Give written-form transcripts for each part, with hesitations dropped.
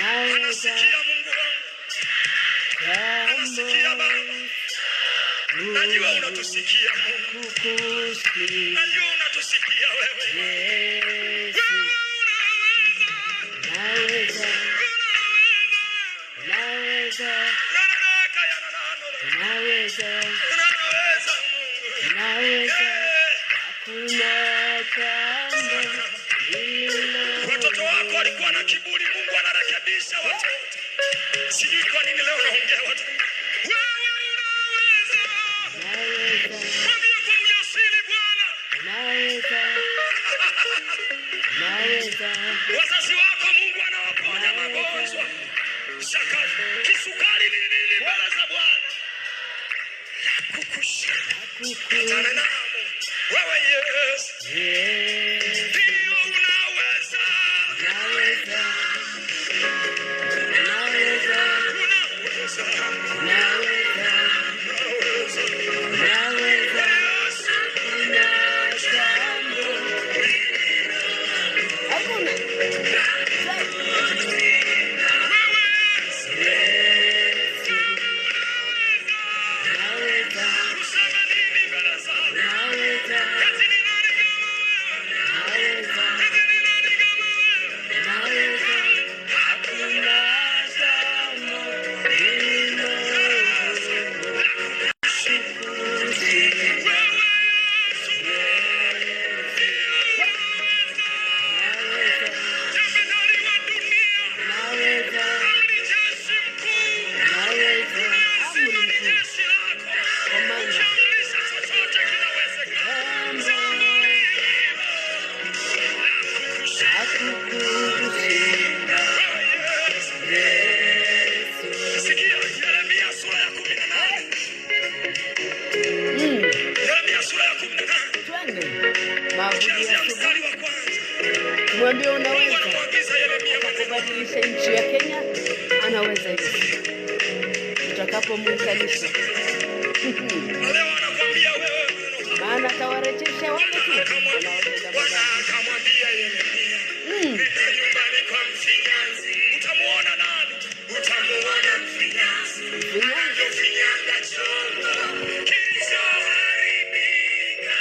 Anasikia Mungu wangu. Anasikia Baba. Najua unatusikia Mungu. Najua unatusikia wewe. Wewe unaweza. Unaweza. Watoto wako walikuwa na kiburi, Mungu anarekebisha watoto. Sijui kwa nini leo naongea watu. Wewe unaweza. Mwambie kwa ujasiri Bwana. Wazazi wako Mungu anawaponya magonjwa. Shaka, kisukari nini mbele za Bwana. Kutana nao. Wewe Yesu. Ndio unaweza. Unaweza. Mwambie unaweza kubadilisha nchi ya Kenya, anaweza hivi. Utakapomuunganisha Na leo anakuambia wewe, maana atawarejesha wale tu Bwana akamwambia Yeremia, nenda nyumbani kwa mfinyanzi. Utamuona nani? Utamuona mfinyanzi. Anafinyanga chombo kilichoharibika.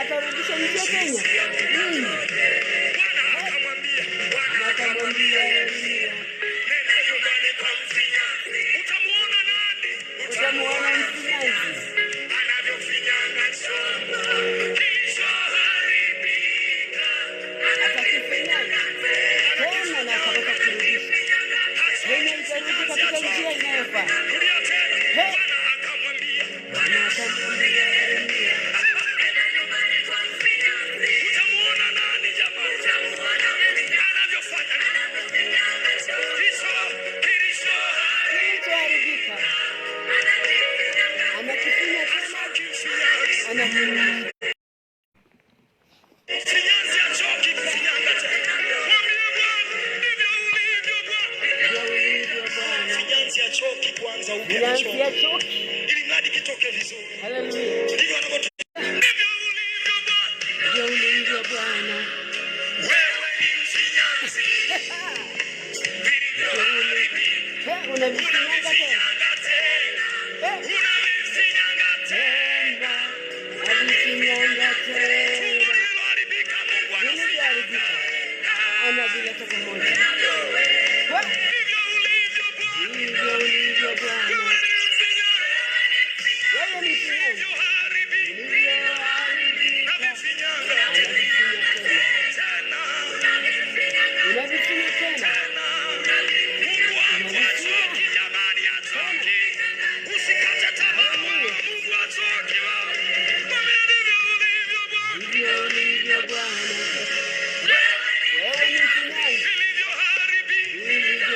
atarudisha nchi ya Kenya. Bwana akamwambia Yeremia, nenda nyumbani kwa mfinyanzi. Utamuona nani? Utamuona mfinyanzi Anavyofinyanga chombo kilichoharibika. atakifinyanga tena na akapata kurudisha. Kenya itarudi katika njia inayofaa. Rudia tena. Bwana akamwambia, utamuona nani jamani? Anavyofanya Kilichoharibika anakifinya tena, anakifinya. Mfinyanzi achoki kufinyanga tena. Mwambie Bwana, ndivyo ulivyo Bwana. Mfinyanzi achoki kwanza upya Mfinyanzi chombo. achoki. Ili mradi kitoke vizuri. Haleluya. Ndivyo anavyotoka. Ndivyo ulivyo Bwana. Ndivyo ulivyo Bwana. Wewe ni mfinyanzi. Vilivyoharibika. Unavifinyanga tena. Unavifinyanga tena. Avifinyanga tena. Vilivyoharibika Mungu Vilivyoharibika anavileta pamoja. ndivyo ulivyo Bwana. Ndivyo ulivyo Bwana. Wewe ni mfinyanzi. Wewe ni mfinyanzi. Vilivyoharibika. Vilivyoharibika Navifinyanga anavifinya tena. tena. Unavifinya tena. Mungu wangu achoki jamani, achoki. Usikate tamaa wewe, Mungu achoki wewe. Mwambie ndivyo ulivyo Bwana. Ndivyo ulivyo Bwana. Wewe ni mfinyanzi. Vilivyoharibika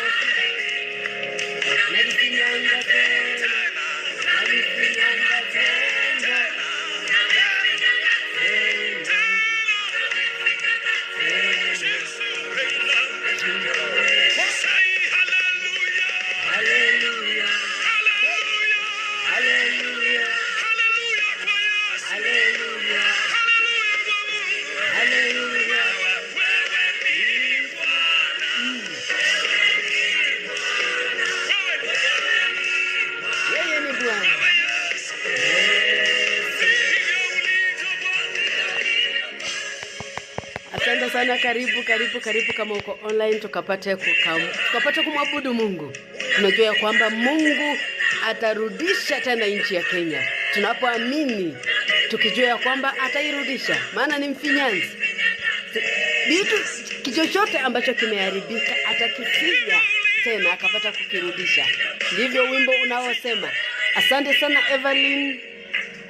Unavifinyanga tena. tena. Unavifinyanga tena. Yesu upenda. Say hallelujah. Haleluya. Hallelujah. Haleluya. Hallelujah kwa Yesu. Haleluya. Hallelujah kwa Mungu. Haleluya. Wewe ni Bwana. Wewe ni Yeye ni Bwana. Yesu. Ndivyo ulivyo Bwana. Asante sana, karibu kama uko online tukapate kumwabudu Mungu. Tunajua ya kwamba Mungu atarudisha tena nchi ya Kenya. Tunapoamini tukijua ya kwamba atairudisha, maana ni mfinyanzi. Kitu chochote ambacho kimeharibika atakifinya tena akapata kukirudisha. Ndivyo wimbo unaosema. Asante sana Evelyn.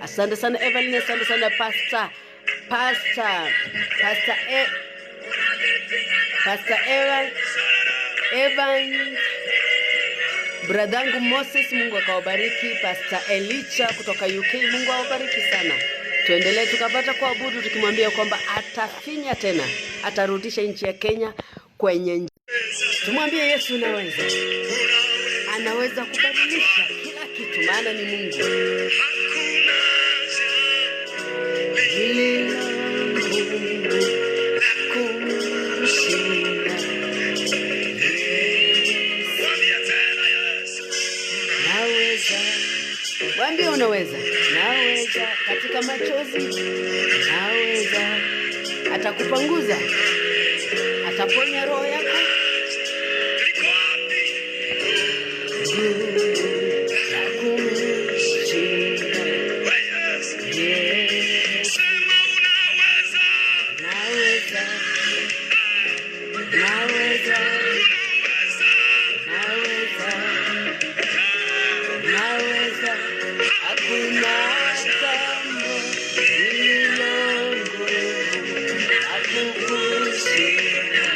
Asante sana Evelyn, asante sana Pastor Evan, bradangu Moses, Mungu akawabariki. Pastor Elicha kutoka UK, Mungu awabariki sana. Tuendelee tukapata kuabudu tukimwambia kwamba atafinya tena, atarudisha nchi ya Kenya kwenye njia. Tumwambie Yesu unaweza. Anaweza kubadilisha kila kitu, maana ni Mungu. Hakuna Mwambie unaweza. Naweza katika machozi. Naweza. Atakupanguza. Ataponya roho yako. liko wapi? Sema unaweza. Naweza. Unaweza. Naweza. Hakuna jambo lililo ngumu kukushinda.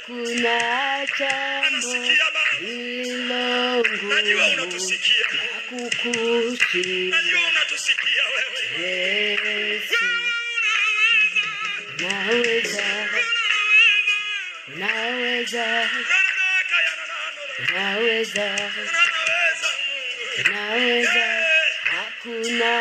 hakuna jambo lililo ngumu Najua unatusikia. kukushinda. Najua unatusikia wewe. Yesu, naweza, naweza, naweza, naweza, hakuna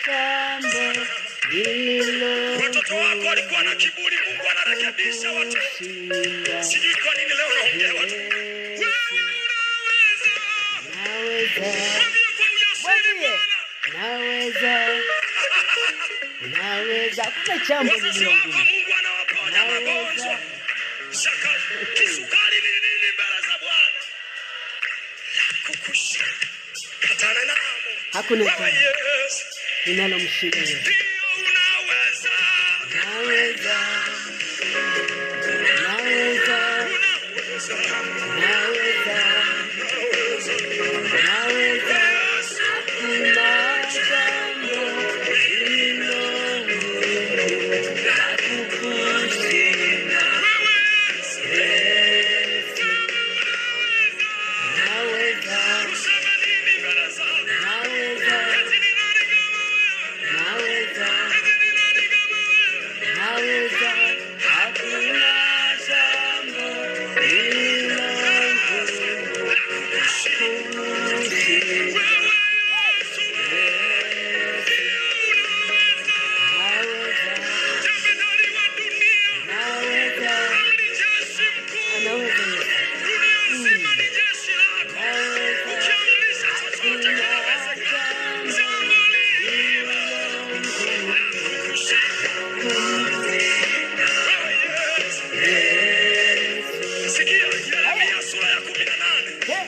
jambo lililo Watoto wako walikuwa na kiburi, Mungu anarekebisha watoto. kushinda. Sijui kwa nini leo naongea watu. Wewe unaweza. Naweza, Mwambie kwa ujasiri Bwana. naweza, naweza, hakuna jambo Wazazi lililo wako ngumu. Mungu anawaponya magonjwa. Shaka kisukari ni nini mbele za Bwana? Kukusha. Katana namo. Hakuna Wewe jambo Yesu. linalomshinda Yesu. Ndio unaweza. Naweza, naweza, Unaweza. naweza, naweza, Yesu. hakuna jambo lililo ngumu kukushinda. Wewe Yesu. Yesu, naweza, Kusema nini mbele zako? naweza, Eti ni nani kama wewe? naweza, Eti ni nani kama wewe? naweza, hakuna jambo lililo ngumu kukushinda. Wewe Yesu. Ndio unaweza. Naweza, Jemedari wa dunia. naweza, Amri jeshi mkuu. anaweza Yesu. Dunia nzima ni jeshi lako. Naweza, Ukiamrisha chochote kinawezekana. Jambo lililo sikia Yeremia sura ya 18.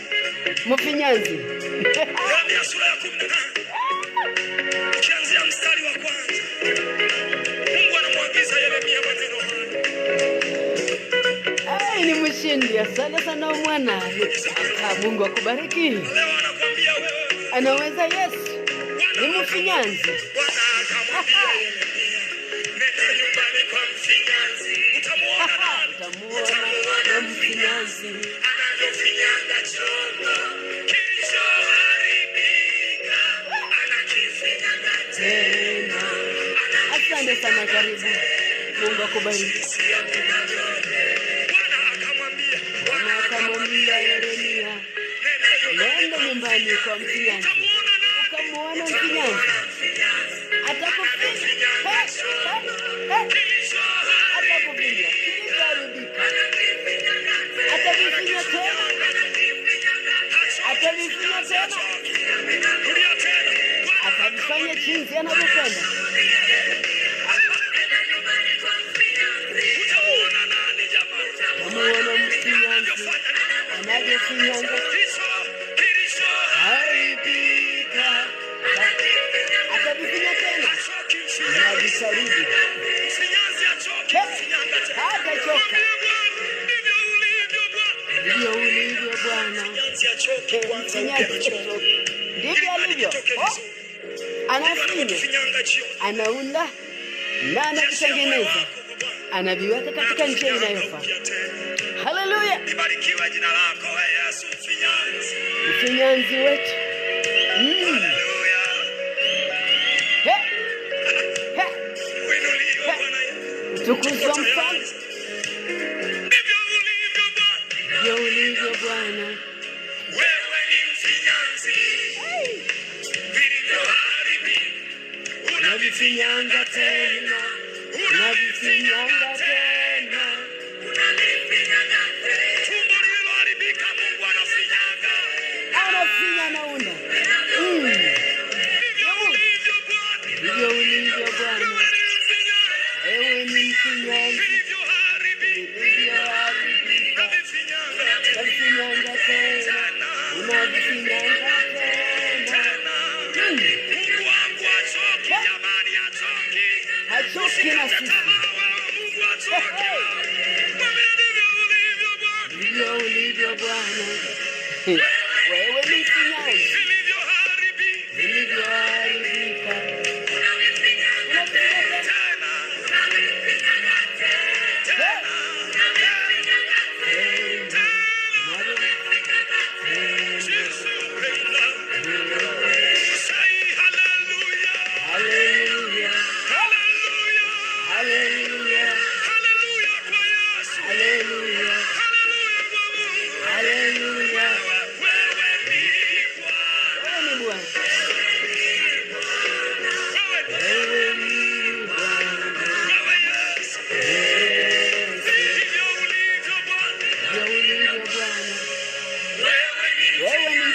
Mfinyanzi. Yeremia sura ya 18. Ukianzia mstari wa kwanza. Mungu anamwagiza Yeremia maneno haya. Ai, ni mshindi. Asante sana mwana. Mungu akubariki. Leo anakuambia wewe. Anaweza Yesu. Ni mfinyanzi. Bwana akamwambia Yeremia, nenda nyumbani kwa mfinyanzi. Utamuona nani? Utamuona mfinyanzi. Anavyofinyanga chombo kilichoharibika, anakifinyanga Tena. Asante sana, karibu. Mungu akubariki. Bwana akamwambia, Bwana akamwambia Yeremia, nenda nyumbani kwa mfinyanzi. utamuona nani? Ukamuona mfinyanzi. Atakufinya. Atakufinya. Kilichoharibika. Atavifinya tena. Atavifinya tena. Rudia tena. Bwana Atavifanya jinsi anavyopenda. utamuona nani jamani? Utamuona mfinyanzi anavyofinyanga haribika. Atavifinya tena na vitarudi. Hatachoka. Ndivyo ulivyo Bwana. Mfinyanzi ndivyo alivyo. Anafinya, anaunda na anavitengeneza, anaviweka katika njia inayofaa. Haleluya! Libarikiwe jina lako wewe Yesu mfinyanzi. Mfinyanzi wetu. Haleluya. He, he, Uinuliwe Bwana Yesu. utukuzwa mfalme. Ndivyo ulivyo Bwana. Ndivyo ulivyo Bwana. Wewe ni mfinyanzi. Vilivyoharibika unavifinyanga tena. Unavifinyanga tena. Tumbo lililoharibika Mungu anafinyanga. Anafinya, anaunda. Ndivyo ulivyo Bwana. Ndivyo ulivyo Bwana. Wewe ni mfinyanzi. Wewe ni mfinyanzi. Vilivyoharibika Vilivyoharibika. unavifinyanga Unavifinyanga tena. tena. Unavifinyanga tena. Mungu wangu achoki jamani, achoki. Hachoki na sisi. Mungu achoki. Mwambie ndivyo ulivyo Bwana. Ndivyo ulivyo Bwana. Wewe ni mfinyanzi. Vilivyoharibika Vilivyoharibika. Unavifinya tena.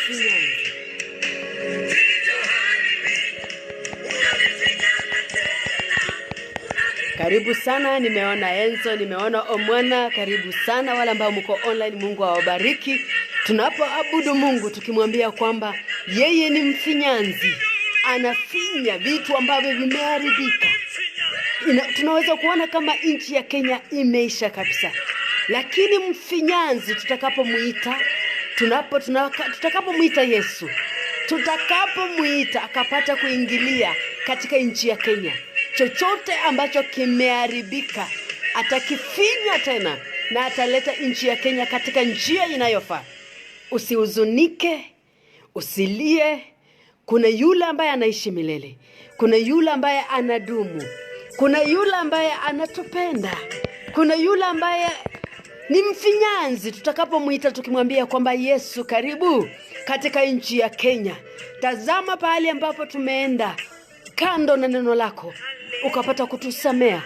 mfinyanzi. Karibu sana, nimeona Enzo, nimeona Omwana, karibu sana wale ambao mko online. Mungu awabariki. Tunapoabudu Mungu tukimwambia kwamba yeye ni mfinyanzi, anafinya vitu ambavyo vimeharibika. Tunaweza kuona kama nchi ya Kenya imeisha kabisa, lakini mfinyanzi tutakapomuita, tutakapomuita Yesu, tutakapomuita akapata kuingilia katika nchi ya Kenya, chochote ambacho kimeharibika atakifinya tena na ataleta nchi ya Kenya katika njia inayofaa. Usihuzunike, usilie. Kuna yule ambaye anaishi milele, kuna yule ambaye anadumu, kuna yule ambaye anatupenda, kuna yule ambaye ni mfinyanzi. Tutakapomuita tukimwambia kwamba Yesu karibu katika nchi ya Kenya, tazama pahali ambapo tumeenda kando na neno lako ukapata kutusamea.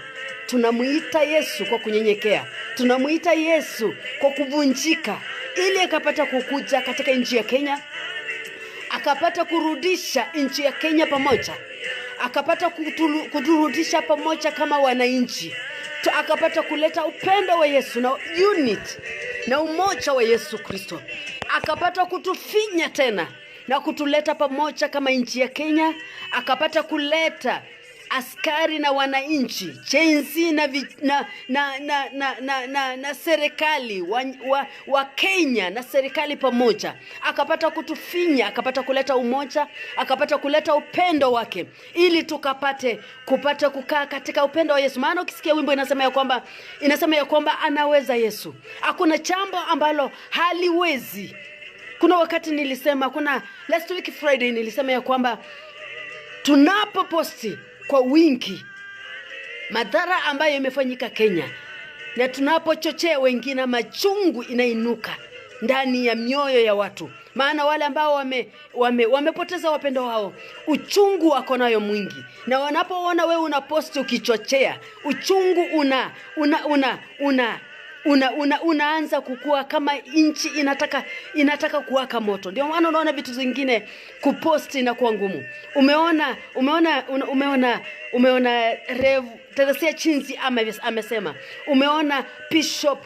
Tunamuita Yesu kwa kunyenyekea, tunamuita Yesu kwa kuvunjika, ili akapata kukuja katika nchi ya Kenya, akapata kurudisha nchi ya Kenya pamoja, akapata kuturudisha pamoja kama wananchi, akapata kuleta upendo wa Yesu na unity na umoja wa Yesu Kristo, akapata kutufinya tena na kutuleta pamoja kama nchi ya Kenya, akapata kuleta askari na wananchi, chenzi na serikali wa Kenya na serikali pamoja, akapata kutufinya, akapata kuleta umoja, akapata kuleta upendo wake, ili kupata kukaa katika upendo wa Yesu. Maana ukisikia wimbo inasema ya kwamba anaweza Yesu, hakuna jambo ambalo haliwezi. Kuna wakati nilisema, last week Friday nilisema ya kwamba tunapoposti kwa wingi madhara ambayo imefanyika Kenya, na tunapochochea wengine, machungu inainuka ndani ya mioyo ya watu. Maana wale ambao wamepoteza wapendo wao, uchungu wako nayo mwingi, na wanapoona wewe unaposti ukichochea, uchungu unaanza kukua kama inchi inataka kuwaka moto. Ndio maana unaona vitu zingine kuposti na kuwa ngumu. Umeona Rev Teresia Chinzi amesema, umeona Bishop,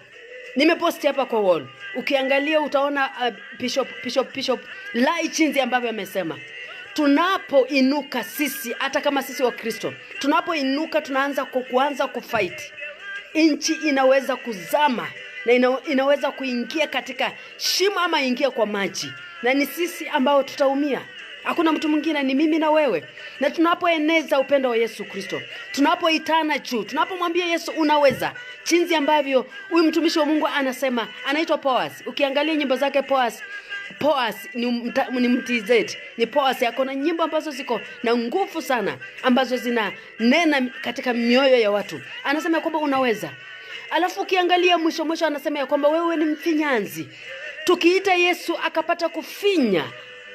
nimeposti hapa kwa wall, ukiangalia utaona Bishop Lai Chinzi ambavyo amesema, tunapoinuka sisi, hata kama sisi wa Kristo, tunapoinuka kuanza kufight, nchi inaweza kuzama na inaweza kuingia katika shimo ama ingia kwa maji, na ni sisi ambao tutaumia. Hakuna mtu mwingine, ni mimi na wewe. Na tunapoeneza upendo wa Yesu Kristo, tunapoitana juu, tunapomwambia Yesu unaweza, chinzi ambavyo huyu mtumishi wa Mungu anasema, anaitwa Boaz. Ukiangalia nyimbo zake Boaz ni MTZ, ni Boaz, yako na nyimbo ambazo ziko na nguvu sana, ambazo zinanena katika mioyo ya watu. Anasema kwamba unaweza. Alafu ukiangalia mwisho anasema ya kwamba wewe ni mfinyanzi. Tukiita Yesu akapata kufinya,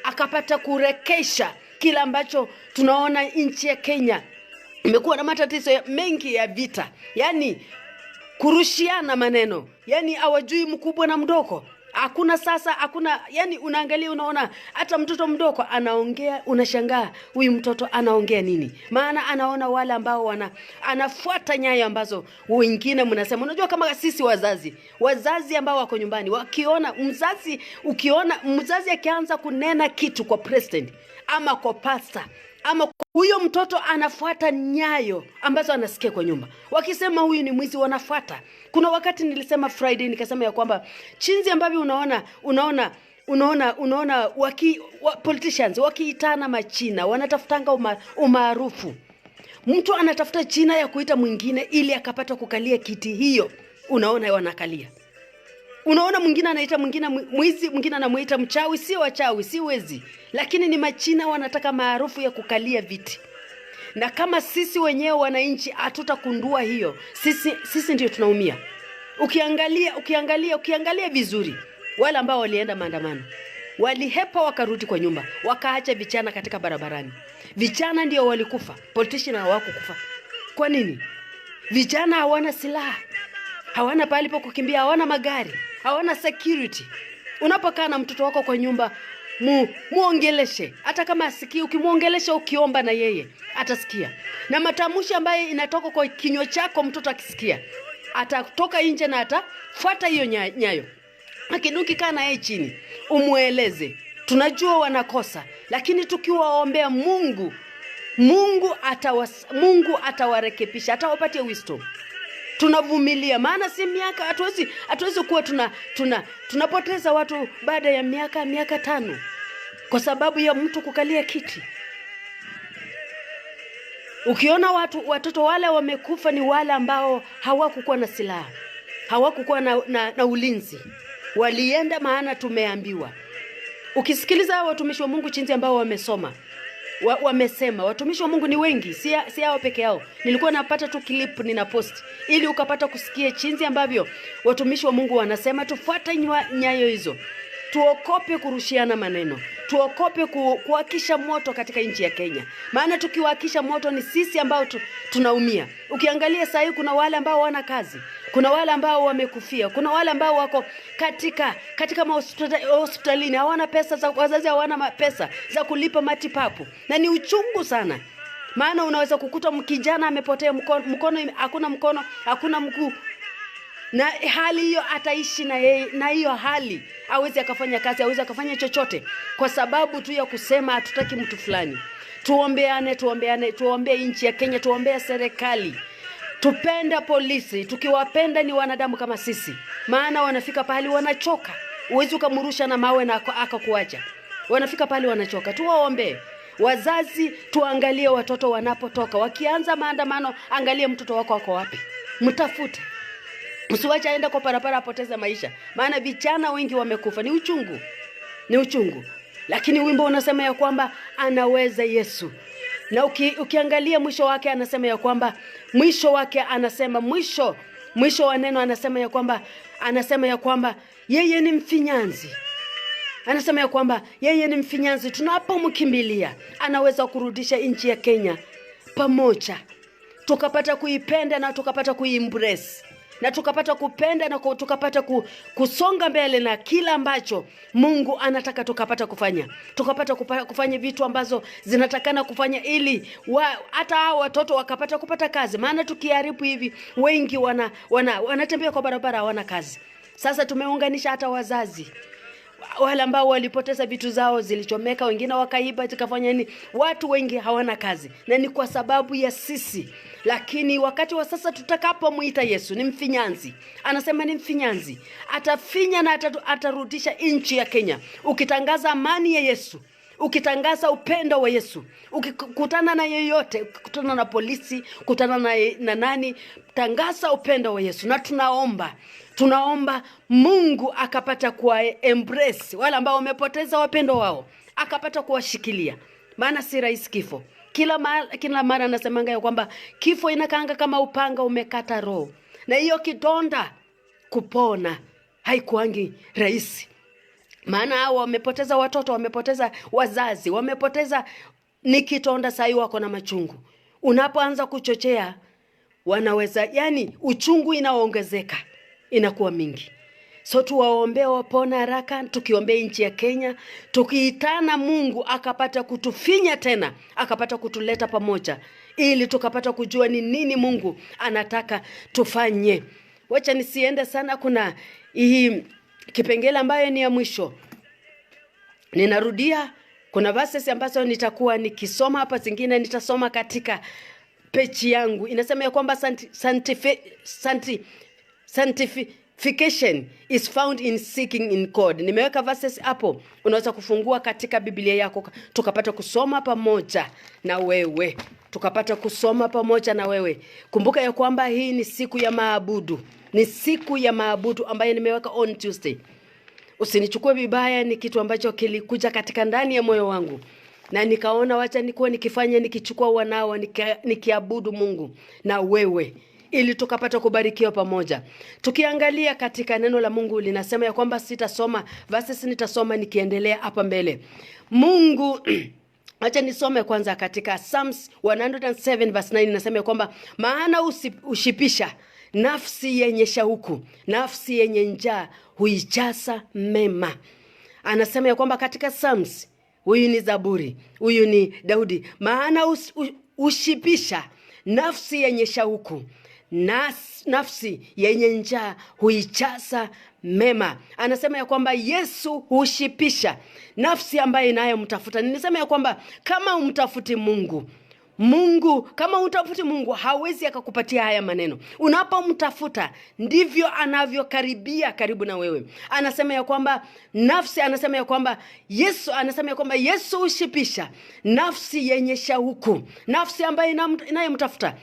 akapata kurekesha kila ambacho tunaona nchi ya Kenya imekuwa na matatizo mengi ya vita, yani kurushiana maneno, yani hawajui mkubwa na mdogo. Hakuna, yani unaangalia unaona hata mtoto mdogo anaongea, unashangaa huyu mtoto anaongea nini? Maana anaona wale ambao anafuata nyayo ambazo wengine mnasema. Unajua kama sisi wazazi ambao wako nyumbani, ukiona mzazi akianza kunena kitu kwa president ama kwa pastor ama huyo mtoto anafuata nyayo ambazo anasikia kwa nyumba. Wakisema huyu ni mwizi, wanafuata. Kuna wakati nilisema Friday nikasema ya kwamba chinzi ambavyo unaona politicians wakiitana machina, wanatafutanga umaarufu. Mtu anatafuta china ya kuita mwingine ili akapata kukalia kiti hiyo, unaona wanakalia. Unaona mwingine anaita mwingine mwizi, mwingine anamuita mchawi. Si wachawi, si wezi, lakini ni machina wanataka maarufu ya kukalia viti. Na kama sisi wenyewe wananchi hatutakundua hiyo, sisi ndio tunaumia. Ukiangalia vizuri, wale ambao walienda maandamano, walihepa wakarudi kwa nyumba, wakaacha vijana katika barabarani. Vijana ndio walikufa, politicians hawakukufa. Kwa nini? Vijana hawana silaha, hawana palipo kukimbia, hawana magari, hawana security. Unapokaa na mtoto wako kwa nyumba, muongeleshe. Hata kama asikii, ukimuongelesha ukiomba na yeye atasikia. Na matamshi ambayo inatoka kwa kinywa chako mtoto akisikia, atatoka nje na atafuata hiyo nyayo. Lakini ukikaa na yeye chini, umueleze, tunajua wanakosa, lakini tukiwaombea Mungu atawarekebisha, atawapatia wisdom. Tunavumilia, maana si miaka, hatuwezi kuwa tunapoteza watu baada ya miaka 5 kwa sababu ya mtu kukalia kiti. Ukiona watoto wale wamekufa ni wale ambao hawakukuwa na silaha, hawakukuwa na ulinzi, walienda maana tumeambiwa. Ukisikiliza watumishi wa Mungu jinsi ambao wamesoma, wamesema watumishi wa Mungu ni wengi, si hao peke yao. Nilikuwa napata tu clip nina post ili ukapata kusikia jinsi ambavyo watumishi wa Mungu wanasema. Tufuate nyayo hizo, tuokope kurushiana maneno, tuokope kuwakisha moto katika nchi ya Kenya, maana tukiwakisha moto ni sisi ambao tunaumia. Ukiangalia sasa hivi kuna wale ambao wana kazi, kuna wale ambao wamekufia, kuna wale ambao wako katika hospitalini, hawana pesa wazazi hawana pesa za kulipa matibabu, na ni uchungu sana. Maana unaweza kukuta mkijana amepotea mkono, hakuna mguu, na hali hiyo ataishi na hiyo hali, hawezi akafanya kazi, hawezi akafanya chochote kwa sababu tu ya kusema hatutaki mtu fulani. Tuombee nchi ya Kenya, tuombee serikali, tupenda polisi. Tukiwapenda ni wanadamu kama sisi, maana wanafika pahali wanachoka. Uwezi ukamrusha na mawe na akakuacha, wanafika pahali wanachoka. Tuwaombee wazazi, tuangalie watoto wanapotoka, wakianza maandamano, angalia mtoto wako wako wapi, mtafute. Usiwache aende kwa barabara apoteze maisha, maana vijana wengi wamekufa. Ni uchungu. Lakini wimbo unasema ya kwamba anaweza Yesu. Na ukiangalia mwisho wake anasema ya kwamba mwisho wa neno anasema ya kwamba yeye ni mfinyanzi. Anasema ya kwamba yeye ni mfinyanzi, tunapomkimbilia anaweza kurudisha nchi ya Kenya pamoja, tukapata kuipenda na tukapata kuimbrace, na tukapata kupenda na tukapata kusonga mbele na kila ambacho Mungu anataka tukapata kufanya. Tukapata kufanya vitu ambazo zinatakana kufanya ili hata hao watoto wakapata kupata kazi. Maana tukiharibu hivi, wengi wanatembea kwa barabara hawana kazi. Sasa tumeunganisha hata wazazi wale ambao walipoteza vitu zao, zilichomeka, wengine wakaiba, tukafanya nini, watu wengi hawana kazi, na ni kwa sababu ya sisi. Lakini wakati wa sasa tutakapomuita Yesu ni mfinyanzi, anasema ni mfinyanzi, atafinya na atarudisha nchi ya Kenya. Ukitangaza amani ya Yesu, ukitangaza upendo wa Yesu, ukikutana na yeyote, kutana na polisi, kutana na nani, tangaza upendo wa Yesu. Na tunaomba Mungu akapata kuwa embrace wale ambao wamepoteza wapendo wao, akapata kuwashikilia, maana si rahisi kifo. Kila mara nasemanga ya kwamba kifo inakaanga kama upanga umekata roho, na hiyo kidonda kupona haikuangi rahisi. Maana hao wamepoteza watoto, wamepoteza wazazi, wamepoteza ni kidonda, sasa wako na machungu. Unapoanza kuchochea wanaweza, yani uchungu inaongezeka, inakuwa mingi. So tuwaombee wapona haraka, tukiombea nchi ya Kenya, tukiitana Mungu akapata kutufinya tena, akapata kutuleta pamoja, ili tukapata kujua ni nini Mungu anataka tufanye. Wacha nisiende sana, kuna hii kipengele ambayo ni ya mwisho. Ninarudia, kuna verses ambazo nitakuwa nikisoma hapa, zingine nitasoma katika page yangu. Inasema ya kwamba sanctification is found in seeking in God. Nimeweka verses hapo, unaweza kufungua katika Biblia yako tukapata kusoma pamoja na wewe. Kumbuka ya kwamba hii ni siku ya maabudu. Ni siku ya maabudu ambayo nimeweka on Tuesday. Usinichukue vibaya, ni kitu ambacho kilikuja katika ndani ya moyo wangu, na nikaona wacha nikuwa nikifanya, nikichukua wanao nikiabudu Mungu na wewe, ili tukapata kubarikiwa pamoja. Tukiangalia katika neno la Mungu linasema ya kwamba sitasoma verses, nitasoma nikiendelea hapa mbele. Mungu acha nisome kwanza katika Psalms 107 verse 9. Inasema ya kwamba maana ushipisha nafsi yenye shauku, nafsi yenye njaa huijaza mema. anasema ya kwamba katika Psalms, huyu ni Zaburi, huyu ni Daudi, maana ushipisha nafsi yenye shauku, nafsi yenye njaa huichasa mema. Anasema ya kwamba Yesu hushipisha nafsi ambayo inayomtafuta. Ninasema ya kwamba kama umtafuti Mungu, kama utafuti Mungu, hawezi akakupatia haya maneno. Unapomtafuta ndivyo anavyokaribia karibu na wewe. Anasema ya kwamba Yesu hushipisha nafsi yenye shauku, nafsi ambayo inayomtafuta,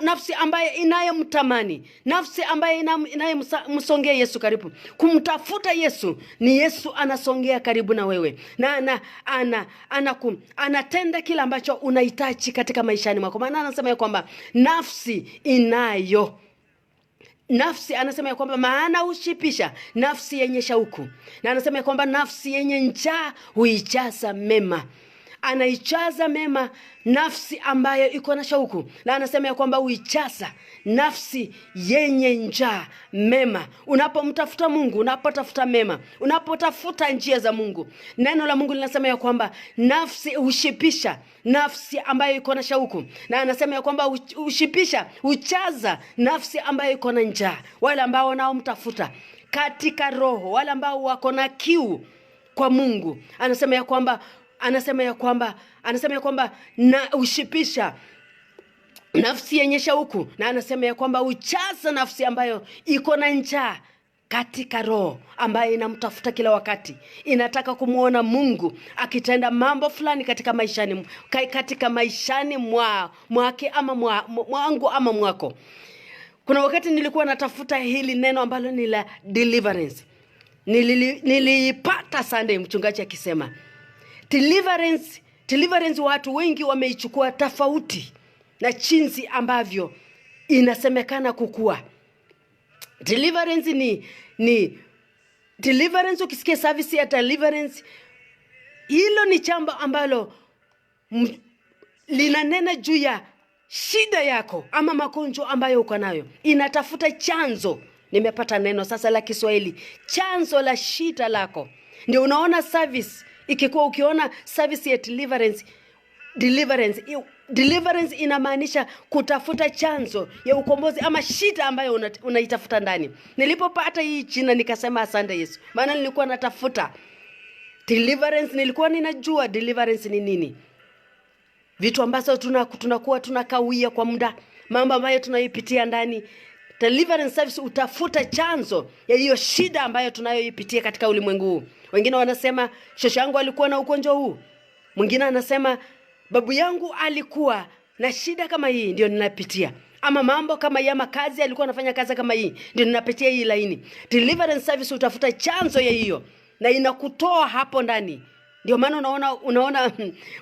nafsi ambayo inayomtamani, nafsi ambayo inayomsongea Yesu karibu. Kumtafuta Yesu ni Yesu anasongea karibu na wewe, na anatenda kila ambacho unahitaji katika maishani mwako. Maana anasema ya kwamba anasema ya kwamba maana hushipisha nafsi yenye shauku, na anasema ya kwamba nafsi yenye njaa huijaza mema. Anaijaza mema nafsi ambayo iko na shauku, na anasema ya kwamba huijaza nafsi yenye njaa mema. Unapomtafuta Mungu, unapotafuta mema, unapotafuta njia za Mungu, neno la Mungu linasema ya kwamba nafsi hushipisha nafsi ambayo iko na shauku, na anasema ya kwamba hujaza nafsi ambayo iko na njaa. Wale ambao wanaomtafuta katika roho, wale ambao wako na kiu kwa Mungu, anasema ya kwamba na ushipisha nafsi yenye shauku, na anasema ya kwamba uchaza nafsi ambayo iko na njaa katika roho, ambayo inamtafuta kila wakati, inataka kumuona Mungu akitenda mambo fulani katika maishani mwake ama mwangu ama mwako. Kuna wakati nilikuwa natafuta hili neno ambalo ni la deliverance. Nilipata Sunday mchungaji akisema deliverance watu wengi wameichukua tofauti na jinsi ambavyo inasemekana kukua. Deliverance ni deliverance. Ukisikia service ya deliverance, hilo ni jambo ambalo linanena juu ya shida yako ama magonjwa ambayo uko nayo. Inatafuta chanzo. Nimepata neno sasa la Kiswahili, chanzo la shida lako. Ndio unaona service ikikuwa, ukiona service ya deliverance inamaanisha kutafuta chanzo ya ukombozi ama shida ambayo unaitafuta ndani. Nilipopata hii jina nikasema asante Yesu, maana nilikuwa natafuta deliverance. Nilikuwa ninajua deliverance ni nini, vitu ambazo tunakuwa tunakawia kwa muda, mambo ambayo tunaipitia ndani. Deliverance service utafuta chanzo ya hiyo shida ambayo tunayoipitia katika ulimwengu huu. Wengine wanasema shosho yangu alikuwa na ugonjwa huu, mwingine anasema babu yangu alikuwa na shida kama hii ndio ninapitia, ama mambo kama hii, ama kazi alikuwa anafanya kazi kama hii ndio ninapitia hii laini. Deliverance service utafuta chanzo ya hiyo na inakutoa hapo ndani. Ndio maana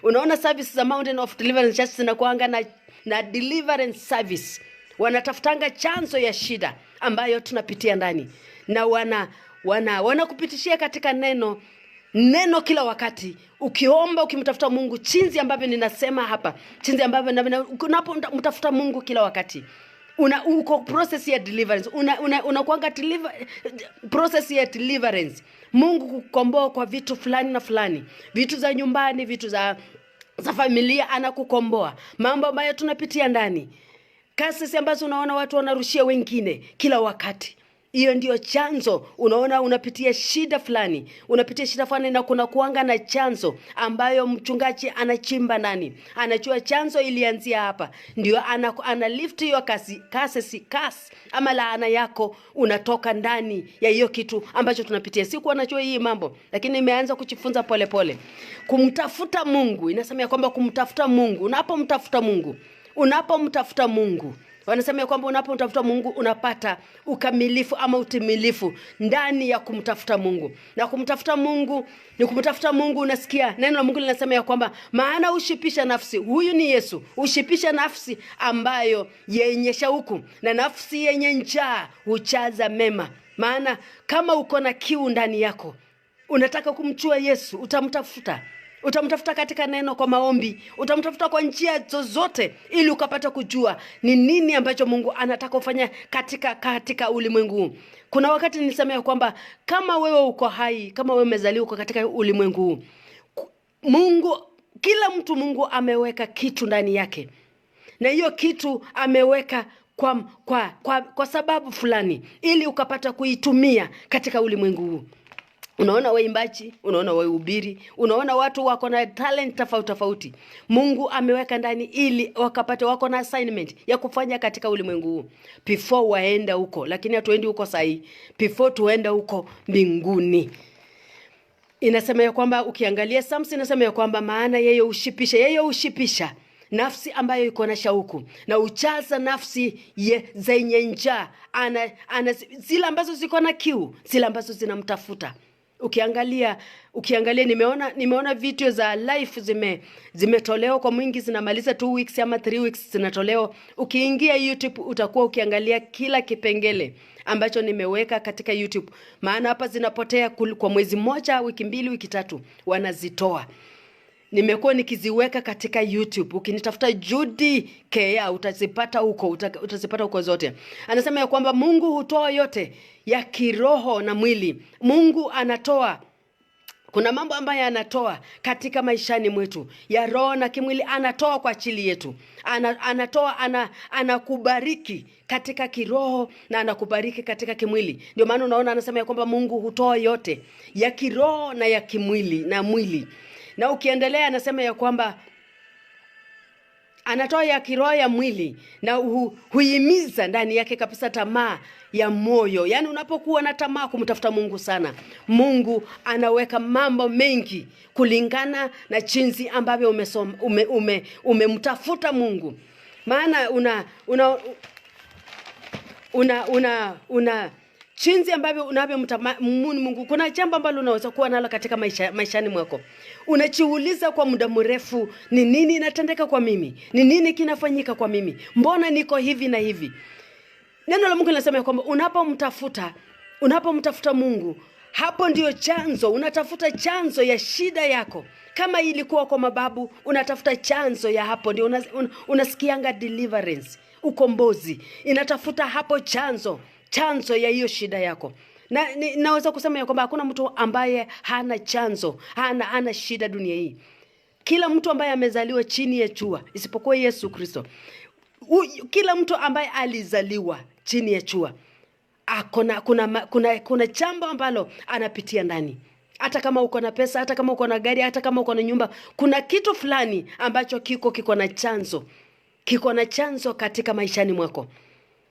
unaona service za Mountain of Deliverance Church zinakuanga na deliverance service. Wanatafutanga chanzo ya shida ambayo tunapitia ndani, na wanakupitishia katika neno kila wakati. Ukiomba, ukimtafuta Mungu, chinzi ambavyo ninasema hapa, chinzi ambavyo unapomtafuta Mungu kila wakati, uko process ya deliverance, unakuanga process ya deliverance. Mungu kukomboa kwa vitu fulani na fulani, vitu za nyumbani, vitu za familia, anakukomboa mambo ambayo tunapitia ndani. Kasi ambazo unaona watu wanarushia wengine kila wakati, hiyo ndio chanzo. Unaona unapitia shida fulani, na kuna kuanga na chanzo ambayo mchungaji anachimba ndani, anajua chanzo ilianzia hapa, ndio ana lift hiyo kasi ama laana yako unatoka ndani ya hiyo kitu ambacho tunapitia. Siku anajua hii mambo, lakini nimeanza kujifunza pole. Kumtafuta Mungu, inasema kwamba kumtafuta Mungu, unapomtafuta Mungu, wanasema ya kwamba unapomtafuta Mungu unapata ukamilifu ama utimilifu ndani ya kumtafuta Mungu. Na kumtafuta Mungu ni kumtafuta Mungu, unasikia neno la Mungu linasema ya kwamba maana ushipisha nafsi, huyu ni Yesu, ushipisha nafsi ambayo yenye shauku, na nafsi yenye njaa hujaza mema. Maana kama uko na kiu ndani yako, unataka kumjua Yesu, utamtafuta. Utamtafuta katika neno, kwa maombi, utamtafuta kwa njia zozote, ili ukapata kujua ni nini ambacho Mungu anataka ufanya katika ulimwengu huu. Kuna wakati nilisema kwamba kama wewe uko hai, kama wewe umezaliwa uko katika ulimwengu huu, kila mtu Mungu ameweka kitu ndani yake, na hiyo kitu ameweka kwa sababu fulani, ili ukapata kuitumia katika ulimwengu huu. Unaona waimbaji, unaona wahubiri, unaona watu wako na talent tofauti. Mungu ameweka ndani ili wakapate, wako na assignment ya kufanya katika ulimwengu huu before waenda huko, lakini hatuendi huko sahi, before tuenda huko mbinguni. Inasema ya kwamba, ukiangalia Psalms inasema ya kwamba maana yeye ushipisha nafsi ambayo iko na shauku, na uchaza nafsi zenye njaa, zile ambazo ziko na kiu, zile ambazo zinamtafuta. Ukiangalia nimeona video za live zimetolewa kwa mwingi, zinamaliza 2 weeks ama 3 weeks zinatolewa. Ukiingia YouTube utakuwa ukiangalia kila kipengele ambacho nimeweka katika YouTube, maana hapa zinapotea kwa mwezi mmoja, wiki 2, wiki 3 wanazitoa. Nimekuwa nikiziweka katika YouTube. Ukinitafuta Judy Kea utazipata huko zote. Anasema ya kwamba Mungu hutoa yote ya kiroho na mwili. Mungu anatoa, kuna mambo ambayo anatoa katika maishani mwetu ya roho na kimwili, anatoa kwa ajili yetu. Anatoa, anakubariki katika kiroho na anakubariki katika kimwili. Ndio maana unaona anasema ya kwamba Mungu hutoa yote ya kiroho na ya kimwili na mwili. Na ukiendelea anasema ya kwamba anatoa ya kiroho ya mwili, na huimiza ndani yake kabisa tamaa ya moyo. Yaani unapokuwa na tamaa kumtafuta Mungu sana, Mungu anaweka mambo mengi kulingana na jinsi ambavyo umemtafuta Mungu. Maana una jinsi ambavyo unavyomtamani Mungu. Kuna jambo ambalo unaweza kuwa nalo katika maishani mwako. Unajiuliza kwa muda mrefu, ni nini inatendeka kwa mimi? Ni nini kinafanyika kwa mimi? Mbona niko hivi na hivi? Neno la Mungu linasema kwamba unapomtafuta Mungu, hapo ndio chanzo. Unatafuta chanzo ya shida yako. Kama ilikuwa kwa mababu, unatafuta chanzo ya hapo, ndio unasikianga deliverance, ukombozi. Inatafuta hapo chanzo ya hiyo shida yako. Na naweza kusema ya kwamba hakuna mtu ambaye hana chanzo, hana shida dunia hii. Kila mtu ambaye amezaliwa chini ya jua, isipokuwa Yesu Kristo, kila mtu ambaye alizaliwa chini ya jua, kuna jambo ambalo anapitia ndani. Hata kama uko na pesa, hata kama uko na gari, hata kama uko na nyumba, kuna kitu fulani ambacho kiko na chanzo. Kiko na chanzo katika maishani mwako.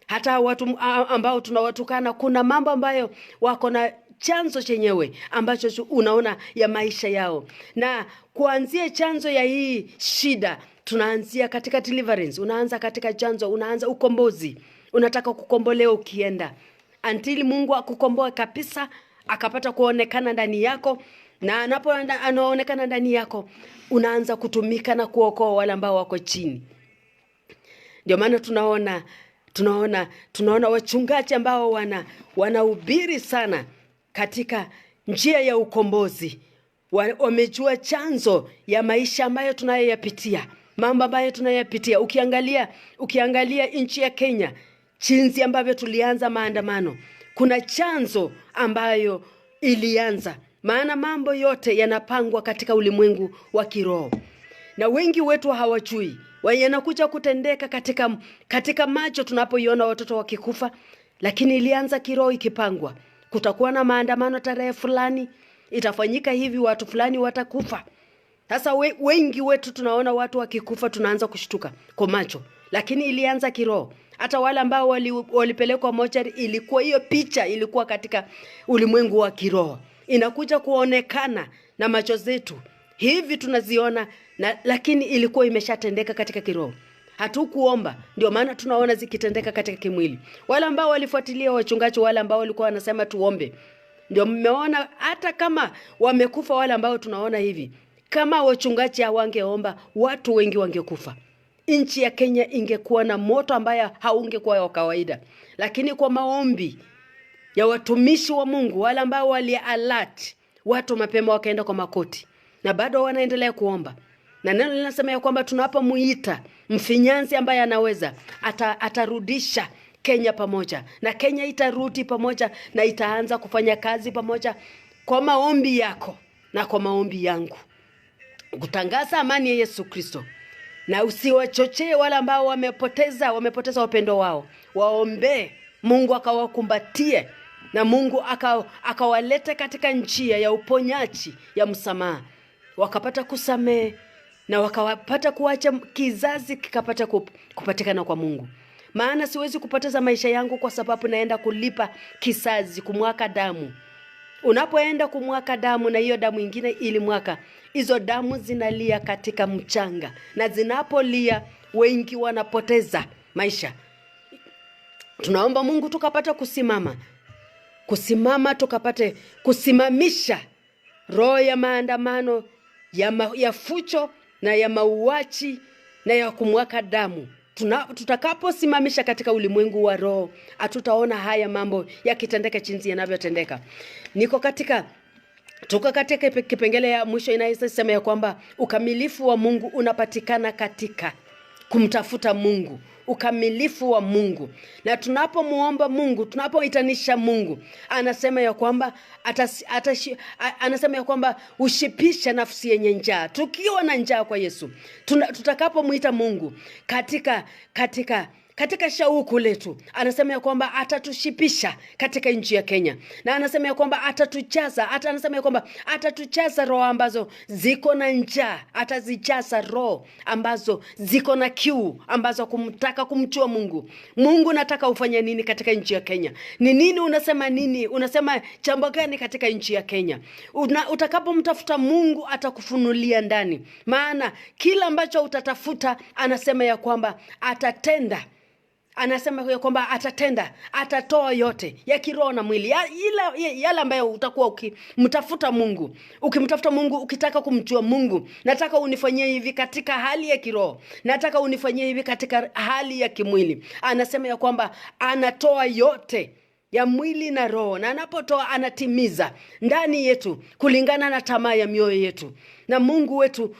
Hata watu ambao tunawatukana, kuna mambo ambayo wako na chanzo chenyewe ambacho unaona ya maisha yao. Na kuanzia chanzo ya hii shida, tunaanzia katika deliverance. Unaanza katika chanzo, unaanza ukombozi. Unataka kukombolewa ukienda, until Mungu akukomboe kabisa, akapata kuonekana ndani yako. Na anaonekana ndani yako, unaanza kutumika na kuokoa wale ambao wako chini. Ndio maana tunaona wachungaji ambao wanahubiri sana katika njia ya ukombozi. Wamejua chanzo ya maisha ambayo tunayoyapitia, mambo ambayo tunayoyapitia. Ukiangalia nchi ya Kenya, jinsi ambavyo tulianza maandamano, kuna chanzo ambayo ilianza. Maana mambo yote yanapangwa katika ulimwengu wa kiroho, na wengi wetu hawajui. Yanakuja kutendeka katika macho tunapoiona watoto wakikufa, lakini ilianza kiroho ikipangwa. Kutakuwa na maandamano tarehe fulani, itafanyika hivi, watu fulani watakufa. Sasa wengi wetu tunaona watu wakikufa, tunaanza kushtuka kwa macho, lakini ilianza kiroho. Hata wale ambao walipelekwa mochari, ilikuwa hiyo picha ilikuwa katika ulimwengu wa kiroho. Inakuja kuonekana na macho zetu hivi tunaziona, lakini ilikuwa imeshatendeka katika kiroho. Hatukuomba, ndio maana tunaona zikitendeka katika kimwili. Wale ambao walifuatilia wachungaji, wale ambao walikuwa wanasema tuombe, ndio mmeona hata kama wamekufa wale ambao tunaona hivi. Kama wachungaji hawangeomba, watu wengi wangekufa. Nchi ya Kenya ingekuwa na moto ambaye haungekuwa wa kawaida. Lakini kwa maombi ya watumishi wa Mungu, wale ambao wali alert, watu mapema wakaenda kwa makoti. na bado wanaendelea kuomba. Na neno linasema ya kwamba tunapomuita mfinyanzi ambaye anaweza, atarudisha Kenya pamoja, na Kenya itarudi pamoja, na itaanza kufanya kazi pamoja kwa maombi yako na kwa maombi yangu, kutangaza amani ya Yesu Kristo. Na usiwachochee wale ambao wamepoteza wapendo wao. Waombe Mungu akawakumbatie, na Mungu akawalete katika njia ya uponyaji, ya msamaha, wakapata kusamehe na wakapata kuacha kizazi kikapata kupatikana kwa Mungu. Maana siwezi kupoteza maisha yangu kwa sababu naenda kulipa kizazi, kumwaka damu. Unapoenda kumwaka damu na hiyo damu ingine ili mwaka, hizo damu zinalia katika mchanga, na zinapolia wengi wanapoteza maisha. Tunaomba Mungu tukapata kusimama tukapate kusimamisha roho ya maandamano, ya fucho na ya mauaji na ya kumwaka damu. Tutakaposimamisha katika ulimwengu wa roho, hatutaona haya mambo yakitendeka jinsi yanavyotendeka. Tuko katika kipengele ya mwisho inayosema ya kwamba ukamilifu wa Mungu unapatikana katika kumtafuta Mungu. Ukamilifu wa Mungu. Na tunapomuomba Mungu, tunapoitanisha Mungu, anasema ya kwamba anasema ya kwamba ushipisha nafsi yenye njaa. Tukiwa na njaa kwa Yesu, tutakapomuita Mungu katika shauku letu, anasema ya kwamba atatushipisha katika nchi ya Kenya. Na anasema ya kwamba anasema ya kwamba atatujaza roho ambazo ziko na njaa, atazijaza roho ambazo ziko na kiu, ambazo kumtaka kumjua Mungu. Mungu, nataka ufanye nini katika nchi ya Kenya? Ni nini unasema nini? Unasema jambo gani katika nchi ya Kenya? Utakapomtafuta Mungu atakufunulia ndani. Maana kila ambacho utatafuta, anasema ya kwamba atatenda. Anasema ya kwamba atatoa yote ya kiroho na mwili. Yale ambayo utakuwa ukimtafuta Mungu. Ukimtafuta Mungu, ukitaka kumjua Mungu, nataka unifanyie hivi katika hali ya kiroho, nataka unifanyie hivi katika hali ya kimwili. Anasema ya kwamba anatoa yote ya mwili na roho, na anapotoa anatimiza ndani yetu kulingana na tamaa ya mioyo yetu. Na Mungu wetu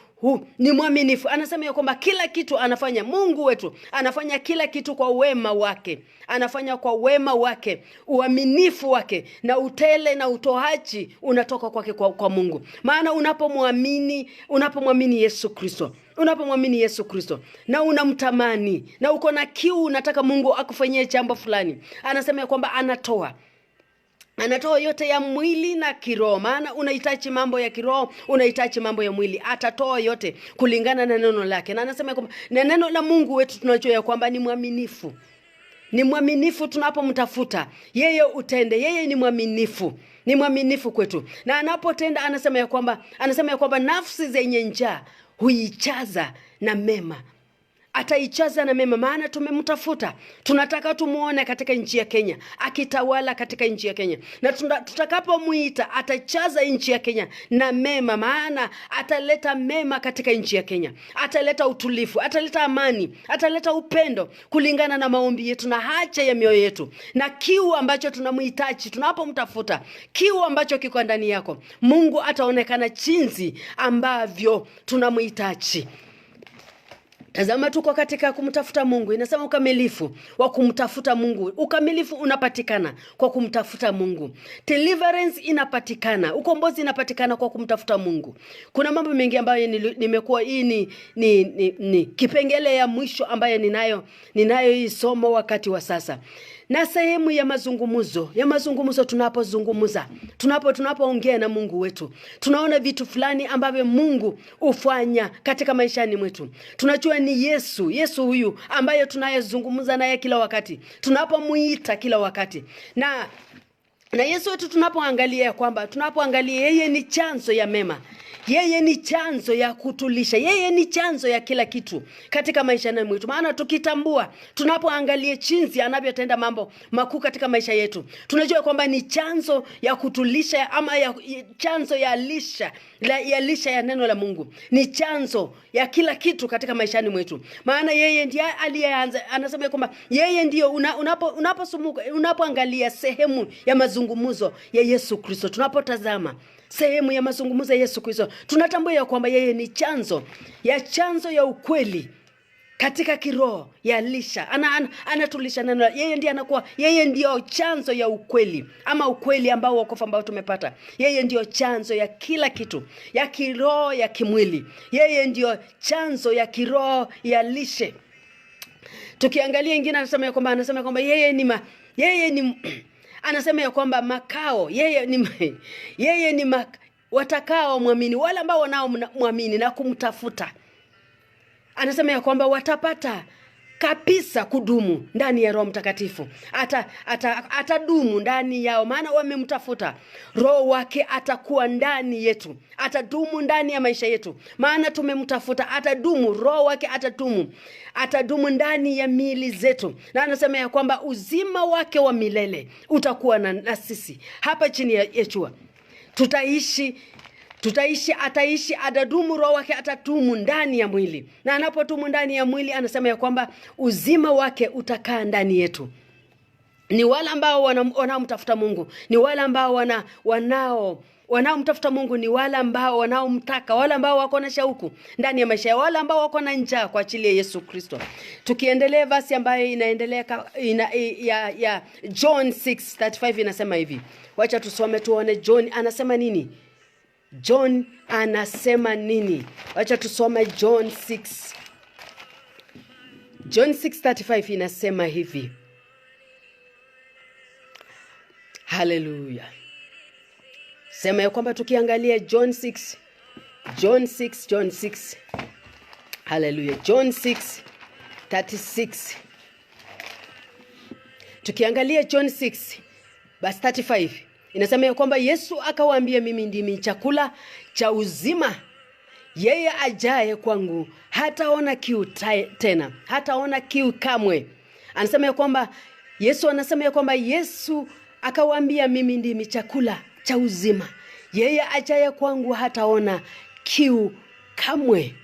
ni mwaminifu. Anasema ya kwamba kila kitu anafanya, Mungu wetu anafanya kila kitu kwa wema wake. Anafanya kwa wema wake, uaminifu wake, na utele na utoaji unatoka kwake kwa Mungu. Maana unapomwamini Yesu Kristo, na unamtamani na uko na kiu, unataka Mungu akufanyie jambo fulani, anasema ya kwamba anatoa yote ya mwili na kiroho. Maana unahitaji mambo ya kiroho, unahitaji mambo ya mwili. Atatoa yote kulingana na neno lake. Na anasema kwamba na neno la Mungu wetu tunajua ya kwamba ni mwaminifu. Ni mwaminifu tunapomtafuta. Yeye utende. Yeye ni mwaminifu. Ni mwaminifu kwetu. Na anapotenda, anasema ya kwamba nafsi zenye njaa huijaza na mema. Ataichaza na mema, maana tumemtafuta. Tunataka tumuone katika nchi ya Kenya akitawala katika nchi ya Kenya. Na tutakapomuita, atachaza nchi ya Kenya na mema, maana ataleta mema katika nchi ya Kenya. Ataleta utulivu, ataleta amani, ataleta upendo kulingana na maombi yetu na haja ya mioyo yetu. Na kiu ambacho tunamhitaji tunapomtafuta, kiu ambacho kiko ndani yako, Mungu ataonekana jinsi ambavyo tunamhitaji. Tazama, tuko katika kumtafuta Mungu. Inasema ukamilifu wa kumtafuta Mungu. Ukamilifu unapatikana kwa kumtafuta Mungu. Deliverance inapatikana, ukombozi inapatikana kwa kumtafuta Mungu. Kuna mambo mengi ambayo nimekuwa, hii ni kipengele ya mwisho ambayo ninayo hii somo wakati wa sasa. Na sehemu ya mazungumzo tunapozungumza, tunapoongea na Mungu wetu, tunaona vitu fulani ambavyo Mungu hufanya katika maishani mwetu. Tunajua ni Yesu huyu ambaye tunayezungumza naye kila wakati, tunapomuita kila wakati. Na Yesu wetu tunapoangalia yeye ni chanzo ya mema. Yeye ni chanzo ya kutulisha. Yeye ni chanzo ya kila kitu katika maisha yetu. Maana tukitambua, tunapoangalia jinsi anavyotenda mambo makuu katika maisha yetu, tunajua kwamba ni chanzo ya kutulisha, ama chanzo ya lisha ya neno la Mungu. Ni chanzo ya kila kitu katika maishani mwetu. Maana yeye ndiye aliyeanza. Anasema kwamba yeye ndio unapoangalia sehemu ya mazungumzo ya Yesu Kristo, tunapotazama sehemu ya mazungumzo ya Yesu Kristo, tunatambua ya kwamba yeye ni chanzo ya ukweli katika kiroho ya lisha. Anatulisha neno. Yeye ndio chanzo ya ukweli, ama ukweli ambao wokovu ambao tumepata. Yeye ndio chanzo ya kila kitu, ya kiroho, ya kimwili. Yeye ndio chanzo ya kiroho ya lishe. Tukiangalia ingine anasema ya kwamba anasema ya kwamba makao, yeye ni watakao muamini, wale ambao wanaomwamini na kumtafuta. Anasema ya kwamba watapata kabisa kudumu ndani ya Roho Mtakatifu. Atadumu ndani yao, maana wamemtafuta. Roho wake atakuwa ndani yetu, atadumu ndani ya maisha yetu, maana tumemtafuta. Atadumu, Roho wake atadumu ndani ya miili zetu. Na anasema ya kwamba uzima wake wa milele utakuwa na sisi hapa chini ya jua. Ataishi, atadumu, Roho wake atadumu ndani ya mwili. Na anapodumu ndani ya mwili, anasema ya kwamba uzima wake utakaa ndani yetu. Ni wale ambao wanaomtafuta Mungu, ni wale ambao wanaomtafuta Mungu, ni wale ambao wanaomtaka, wale ambao wako na shauku ndani ya maisha yao, wale ambao wako na njaa kwa ajili ya Yesu Kristo. Tukiendelea verse ambayo inaendelea ya John 6:35 inasema hivi. Wacha tusome tuone John anasema nini. John anasema nini? Wacha tusome John 6. John 6:35 inasema hivi. Hallelujah. Sema ya kwamba tukiangalia John 6. Hallelujah. John 6:36. Tukiangalia John 6:35 inasema ya kwamba Yesu akawaambia, mimi ndimi chakula cha uzima. Yeye ajaye kwangu hataona kiu tena, hataona kiu kamwe. Anasema ya kwamba Yesu akawaambia, mimi ndimi chakula cha uzima. Yeye ajaye kwangu hataona kiu kamwe.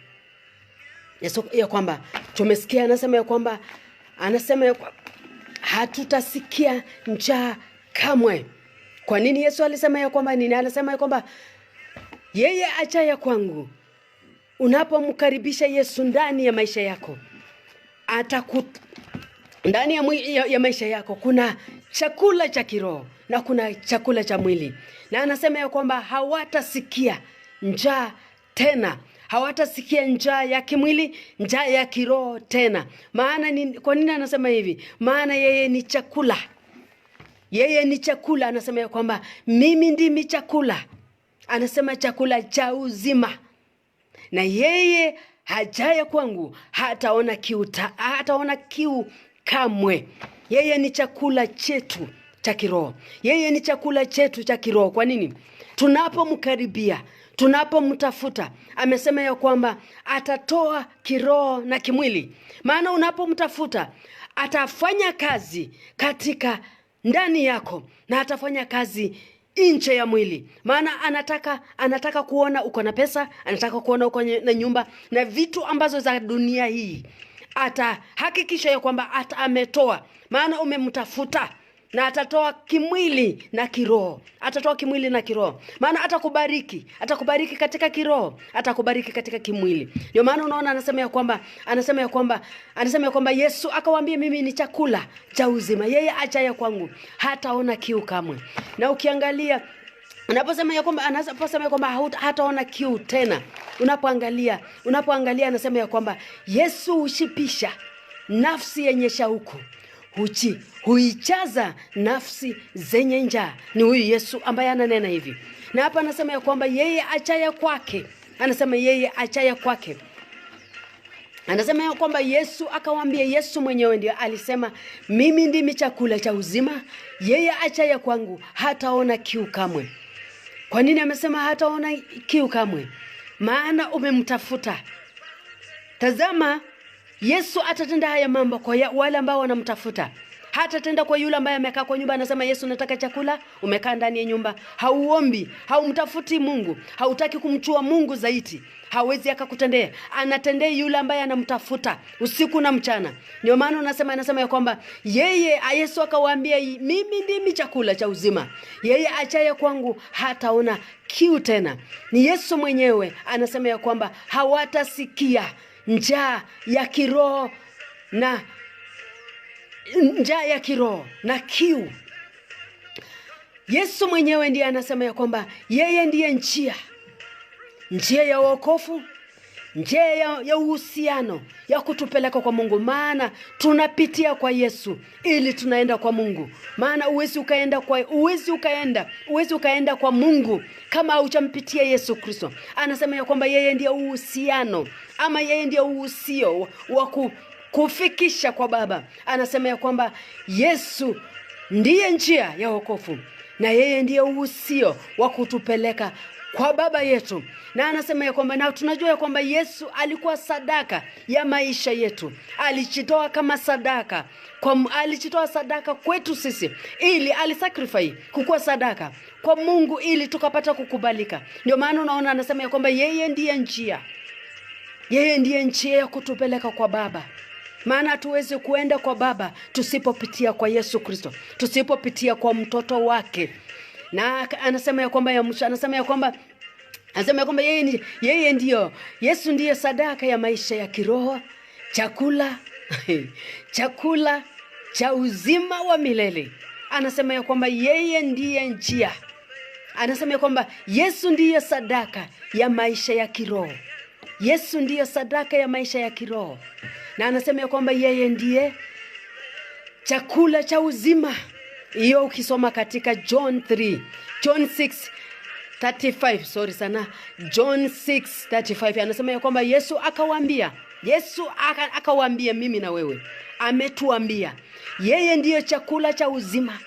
Yesu ya kwamba tumesikia anasema ya kwamba hatutasikia njaa kamwe. Kwa nini Yesu alisema ya kwamba nini? Alisema ya kwamba yeye ajaye kwangu, unapomkaribisha Yesu ndani ya maisha yako, ndani ya maisha yako kuna chakula cha kiroho na kuna chakula cha mwili. Na anasema ya kwamba hawatasikia njaa tena. Hawatasikia njaa ya kimwili, njaa ya kiroho tena. Kwa nini anasema hivi? Maana yeye ni chakula. Yeye ni chakula. Anasema ya kwamba mimi ndimi chakula. Anasema chakula cha uzima. Na yeye hajaye kwangu hataona kiu kamwe. Yeye ni chakula chetu cha kiroho. Yeye ni chakula chetu cha kiroho. Kwa nini? Tunapomkaribia, tunapomtafuta, amesema ya kwamba atatoa kiroho na kimwili. Maana unapomtafuta atafanya kazi katika ndani yako na atafanya kazi nje ya mwili. Maana anataka kuona uko na pesa, anataka kuona uko na nyumba na vitu ambazo za dunia hii. Atahakikisha ya kwamba ametoa. Maana umemtafuta, na atatoa kimwili na kiroho. Atatoa kimwili na kiroho. Maana atakubariki katika kiroho, atakubariki katika kimwili. Ndio maana unaona anasema ya kwamba Yesu akawaambia, mimi ni chakula cha uzima. Yeye ajaye kwangu hataona kiu kamwe. Na ukiangalia anaposema ya kwamba hataona kiu tena, unapoangalia anasema ya kwamba Yesu hushipisha nafsi yenye shauku, huichaza nafsi zenye njaa. Ni huyu Yesu ambaye ananena hivi. Na hapa anasema ya kwamba yeye ajaye kwake, anasema ya kwamba Yesu akawaambia, Yesu mwenyewe ndio alisema, mimi ndimi chakula cha uzima. Yeye ajaye kwangu hataona kiu kamwe. Kwa nini amesema hataona kiu kamwe? Maana umemtafuta. Tazama, Yesu atatenda haya mambo kwa wale ambao wanamtafuta. Hata tenda kwa yule ambaye amekaa kwa nyumba anasema Yesu nataka chakula, umekaa ndani ya nyumba, hauombi, haumtafuti Mungu, hautaki kumchua Mungu zaidi, hawezi akakutendea. Anatendea yule ambaye anamtafuta usiku na mchana. Ndio maana anasema ya kwamba yeye, Yesu akawaambia, mimi ndimi chakula cha uzima, yeye achaye kwangu hataona kiu tena. Ni Yesu mwenyewe anasema ya kwamba hawatasikia njaa ya kiroho na kiu. Yesu mwenyewe ndiye anasema ya kwamba yeye ndiye njia ya wokovu, njia ya uhusiano, ya kutupeleka kwa Mungu. Maana tunapitia kwa Yesu ili tunaenda kwa Mungu. Maana huwezi ukaenda kwa Mungu kama hujampitia Yesu Kristo. Anasema ya kwamba yeye ndiye uhusiano, ama yeye ndiye uhusio wa kufikisha kwa Baba. Anasema ya kwamba Yesu ndiye njia ya wokovu, na yeye ndiye uhusio wa kutupeleka kwa Baba yetu. Na anasema ya kwamba, na tunajua ya kwamba Yesu alikuwa sadaka ya maisha yetu. Alijitoa kama sadaka, alijitoa sadaka kwetu sisi, ili alisacrifice kukuwa sadaka kwa Mungu ili tukapata kukubalika. Ndio maana unaona anasema ya kwamba yeye ndiye njia ya kutupeleka kwa Baba. Maana hatuwezi kuenda kwa Baba tusipopitia kwa Yesu Kristo, tusipopitia kwa mtoto wake. Na anasema ya kwamba yeye ndiyo, Yesu ndiye sadaka ya maisha ya kiroho, chakula cha uzima wa milele. Anasema ya kwamba yeye ndiye njia. Anasema ya kwamba Yesu ndiye sadaka ya maisha ya kiroho. Yesu ndiye sadaka ya maisha ya kiroho. Na anasema ya kwamba yeye ndiye chakula cha uzima. Hiyo ukisoma katika John 6:35 anasema ya kwamba Yesu akawaambia mimi na wewe, ametuambia yeye ndiye chakula cha uzima.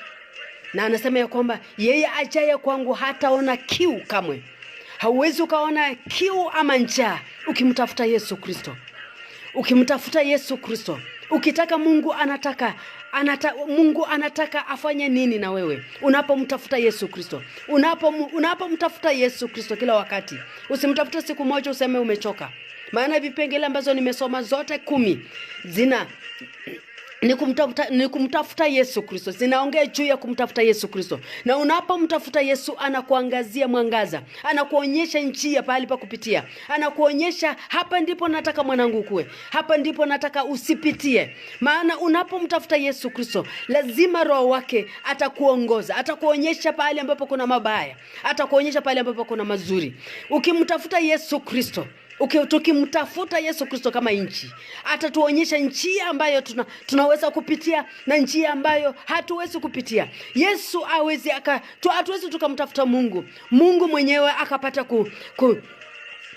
Na anasema ya kwamba yeye ajaye kwangu hataona kiu kamwe. Hauwezi ukaona kiu ama njaa ukimtafuta Yesu Kristo. Ukimtafuta Yesu Kristo, ukitaka Mungu anataka afanye nini na wewe unapomtafuta Yesu Kristo. Unapomtafuta Yesu Kristo kila wakati, usimtafute siku moja useme umechoka. Maana vipengele ambazo nimesoma zote 10 ni kumtafuta Yesu Kristo. Zinaongea juu ya kumtafuta Yesu Kristo. Na unapomtafuta Yesu, anakuangazia mwangaza, anakuonyesha njia pahali pa kupitia, anakuonyesha hapa ndipo nataka mwanangu kuwe, hapa ndipo nataka usipitie. Maana unapomtafuta Yesu Kristo, lazima Roho wake atakuongoza, atakuonyesha pahali ambapo kuna mabaya, atakuonyesha pahali ambapo kuna mazuri. Ukimtafuta Yesu Kristo, tukimtafuta Yesu Kristo kama nchi, atatuonyesha njia ambayo tunaweza kupitia na njia ambayo hatuwezi kupitia. Yesu hatuwezi tukamtafuta Mungu mwenyewe akapata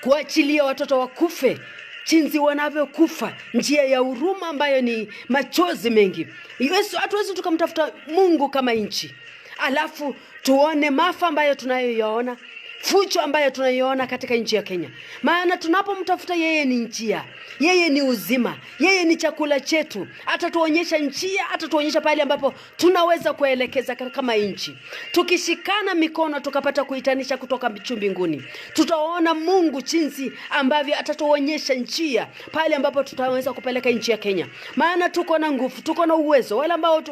kuachilia watoto wakufe jinsi wanavyokufa, njia ya huruma ambayo ni machozi mengi. Yesu hatuwezi tukamtafuta Mungu kama nchi alafu tuone maafa ambayo tunayoyaona, fujo ambayo tunaiona katika nchi ya Kenya. Maana tunapomtafuta yeye ni njia, yeye ni uzima, yeye ni chakula chetu. Atatuonyesha njia, atatuonyesha pale ambapo tunaweza kuelekeza kama nchi. Tukishikana mikono tukapata kuitanisha kutoka mbinguni, tutaona Mungu jinsi ambavyo atatuonyesha njia pale ambapo tutaweza kupeleka nchi ya Kenya. Maana tuko na nguvu, tuko na uwezo. Wale ambao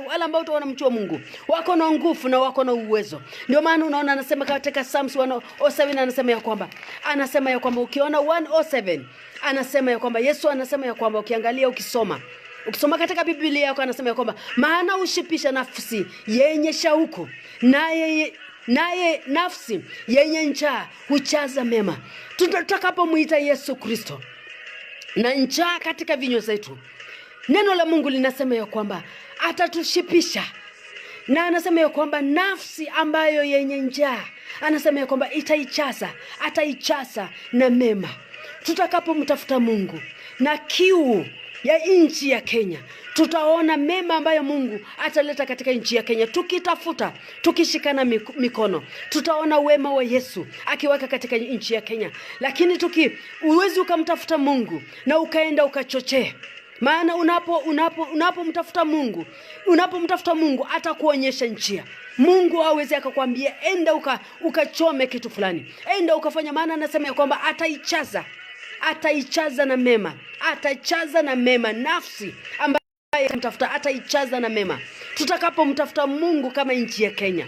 wanamjua Mungu wako na nguvu na wako na uwezo. Ndio maana unaona anasema katika Psalms 107 anasema ya kwamba ukiona 107 anasema ya kwamba Yesu anasema ya kwamba ukiangalia ukisoma katika Biblia yako anasema ya kwamba maana ushipisha nafsi yenye shauku, naye nafsi yenye njaa huchaza mema. Tutakapomuita Yesu Kristo na njaa katika vinywa zetu, neno la Mungu linasema ya kwamba atatushipisha. Na anasema ya kwamba nafsi ambayo yenye njaa, anasema ya kwamba ataichaza na mema. Tutakapomtafuta Mungu na kiu ya nchi ya Kenya, tutaona mema ambayo Mungu ataleta katika nchi ya Kenya. Tukishikana mikono, tutaona wema wa Yesu akiweka katika nchi ya Kenya. Lakini uwezi ukamtafuta Mungu na ukaenda ukachochee Maana unapomtafuta Mungu atakuonyesha njia. Mungu hawezi akakwambia enda ukachome kitu fulani, enda ukafanya. Maana anasema ya kwamba ataichaza na mema, atachaza na mema nafsi ambayo mtafuta, ataichaza na mema. Tutakapomtafuta Mungu kama nchi ya Kenya,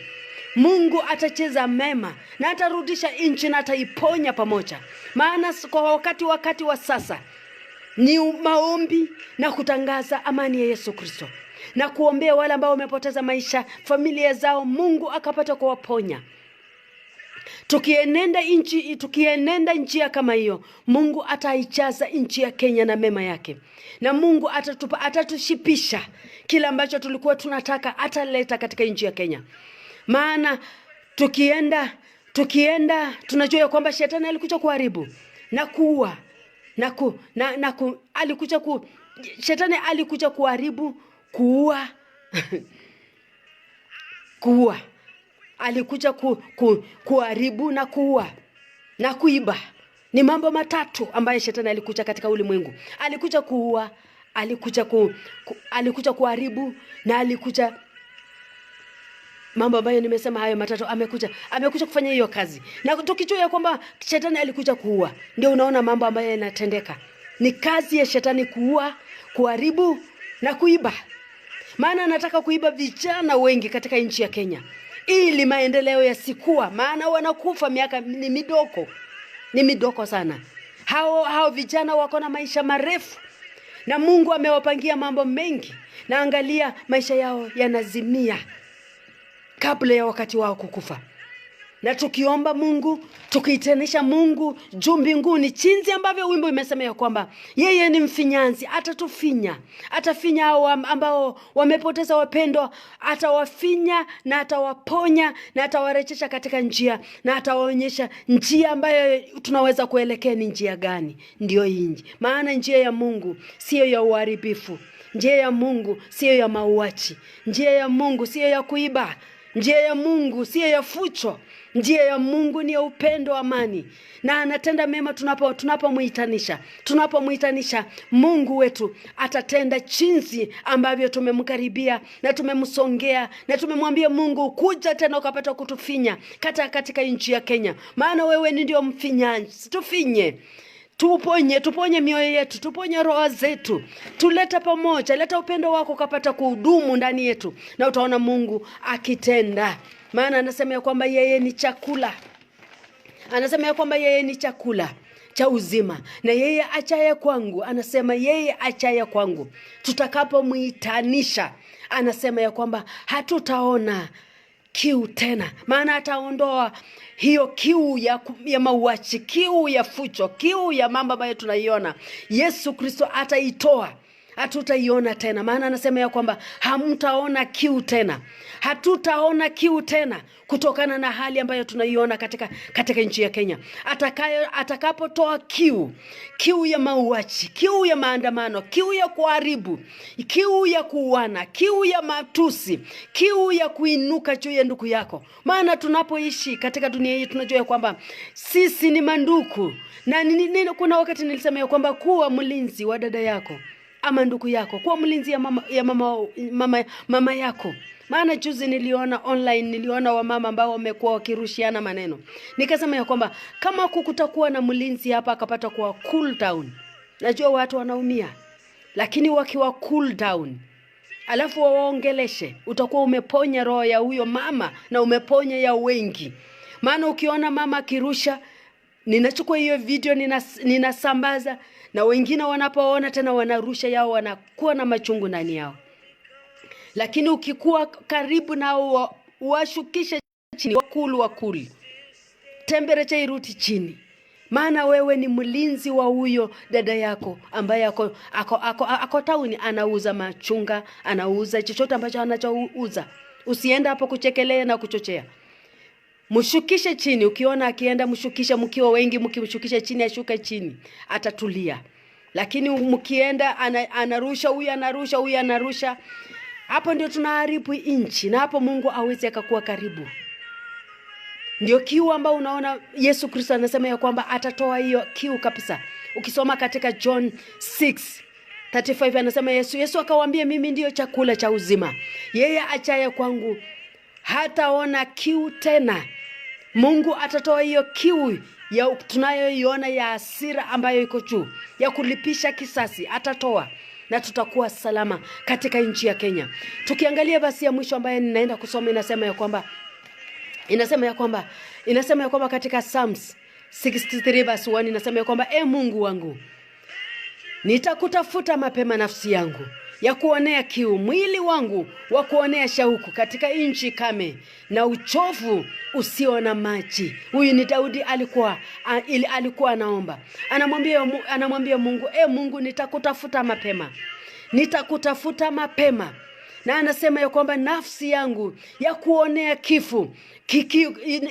Mungu atacheza mema na atarudisha nchi na ataiponya pamoja. Maana kwa wakati wa sasa ni maombi na kutangaza amani ya Yesu Kristo, na kuombea wale ambao wamepoteza maisha, familia zao, Mungu akapata kuwaponya. Tukienenda njia kama hiyo, Mungu ataijaza nchi ya Kenya na mema yake, na Mungu atatushipisha kila ambacho tulikuwa tunataka, ataleta katika nchi ya Kenya. Maana tukienda tunajua kwamba shetani alikuja kuharibu na kuua shetani alikuja kuharibu, kuua alikuja kuharibu na kuua na kuiba. Ni mambo matatu ambayo shetani alikuja katika ulimwengu. Alikuja kuua, alikuja kuharibu, na alikuja mambo ambayo nimesema hayo matatu. Amekuja kufanya hiyo kazi. Na tukijua kwamba shetani alikuja kuua, ndio unaona mambo ambayo yanatendeka. Ni kazi ya shetani kuua, kuharibu na kuiba. Maana anataka kuiba vijana wengi katika nchi ya Kenya, ili maendeleo yasikua. Maana wanakufa miaka ni midoko sana. Hao vijana wako na maisha marefu, na Mungu amewapangia mambo mengi, na angalia maisha yao yanazimia kabla ya wakati wao kukufa. Na tukiomba Mungu, tukiitanisha Mungu juu mbinguni, jinsi ambavyo wimbo imesema ya kwamba yeye ni mfinyanzi, atafinya hao ambao wamepoteza wapendwa, atawafinya na atawaponya na atawarejesha katika njia, na atawaonyesha njia ambayo tunaweza kuelekea ni njia gani. Ndio hii. Maana njia ya Mungu sio ya uharibifu, njia ya Mungu sio ya mauaji, njia ya Mungu sio ya kuiba, njia ya Mungu sio ya fucho. Njia ya Mungu ni ya upendo, amani, na anatenda mema tunapomuitanisha Mungu wetu. Atatenda jinsi ambavyo tumemkaribia na tumemsongea na tumemwambia Mungu, kuja tena ukapata kutufinya katika nchi ya Kenya. Maana wewe ndio mfinyanzi. Tufinye, tuponye mioyo yetu, tuponye roho zetu, tuleta pamoja, leta upendo wako ukapata kuhudumu ndani yetu, na utaona Mungu akitenda. Maana anasema ya kwamba yeye ni chakula. Anasema ya kwamba yeye ni chakula cha uzima, na yeye achaye kwangu, anasema yeye achaye kwangu, tutakapomuitanisha, anasema ya kwamba hatutaona kiu tena. Maana ataondoa hiyo kiu ya mauaji, kiu ya fucho, kiu ya mambo ambayo tunaiona. Yesu Kristo ataitoa, hatutaiona tena. Maana anasema ya kwamba hamtaona kiu tena, hatutaona kiu tena kutokana na hali ambayo tunaiona katika nchi ya Kenya. Atakapotoa kiu ya mauaji, kiu ya maandamano, kiu ya kuharibu, kiu ya kuuana, kiu ya matusi, kiu ya kuinuka juu ya ndugu yako. Maana tunapoishi katika dunia hii tunajua ya kwamba sisi ni mandugu. Na kuna wakati nilisema ya kwamba kuwa mlinzi wa dada yako ama ndugu yako, kuwa mlinzi ya mama yako. Maana juzi niliona wamama ambao wamekuwa wakirushiana maneno. Nikasema ya kwamba kama kukutakuwa na mlinzi hapa akapata kuwa cool down. Najua watu wanaumia, lakini wakiwa cool down, alafu waongeleshe, utakuwa umeponya roho ya huyo mama na umeponya ya wengi. Maana ukiona mama akirusha, ninachukua hiyo video ninasambaza, na wengine wanapoona tena wanarusha yao, wanakuwa na machungu ndani yao. Lakini ukikuwa karibu nao, washukishe chini, wakuli, temperature iruti chini. Maana wewe ni mlinzi wa huyo dada yako ambaye ako tauni, anauza machunga, anauza chochote ambacho anachouza. Usienda hapo kuchekelea na kuchochea. Mshukishe chini. Ukiona akienda, mshukisha. Mkiwa wengi, mkimshukisha chini, ashuka chini, atatulia. Lakini mkienda anarusha huyu anarusha, hapo ndio tunaharibu nchi, na hapo Mungu hawezi akakuwa karibu. Ndio kiu ambao unaona Yesu Kristo anasema ya kwamba atatoa hiyo kiu kabisa. Ukisoma katika John 6 35 anasema Yesu akawaambia, mimi ndiyo chakula cha uzima. Yeye achaye kwangu hataona kiu tena. Mungu atatoa hiyo kiu ya tunayoiona ya hasira ambayo iko juu, ya kulipisha kisasi, atatoa na tutakuwa salama katika nchi ya Kenya. Tukiangalia basi ya mwisho ambaye ninaenda kusoma, inasema ya kwamba katika Psalms 63 verse 1 inasema ya kwamba Mungu wangu, nitakutafuta mapema nafsi yangu ya kuonea kiu, mwili wangu wa kuonea shauku katika nchi kame na uchovu usio na maji. Huyu ni Daudi alikuwa anaomba. Anamwambia Mungu, Mungu, nitakutafuta mapema. Nitakutafuta mapema. Na anasema ya kwamba nafsi yangu ya kuonea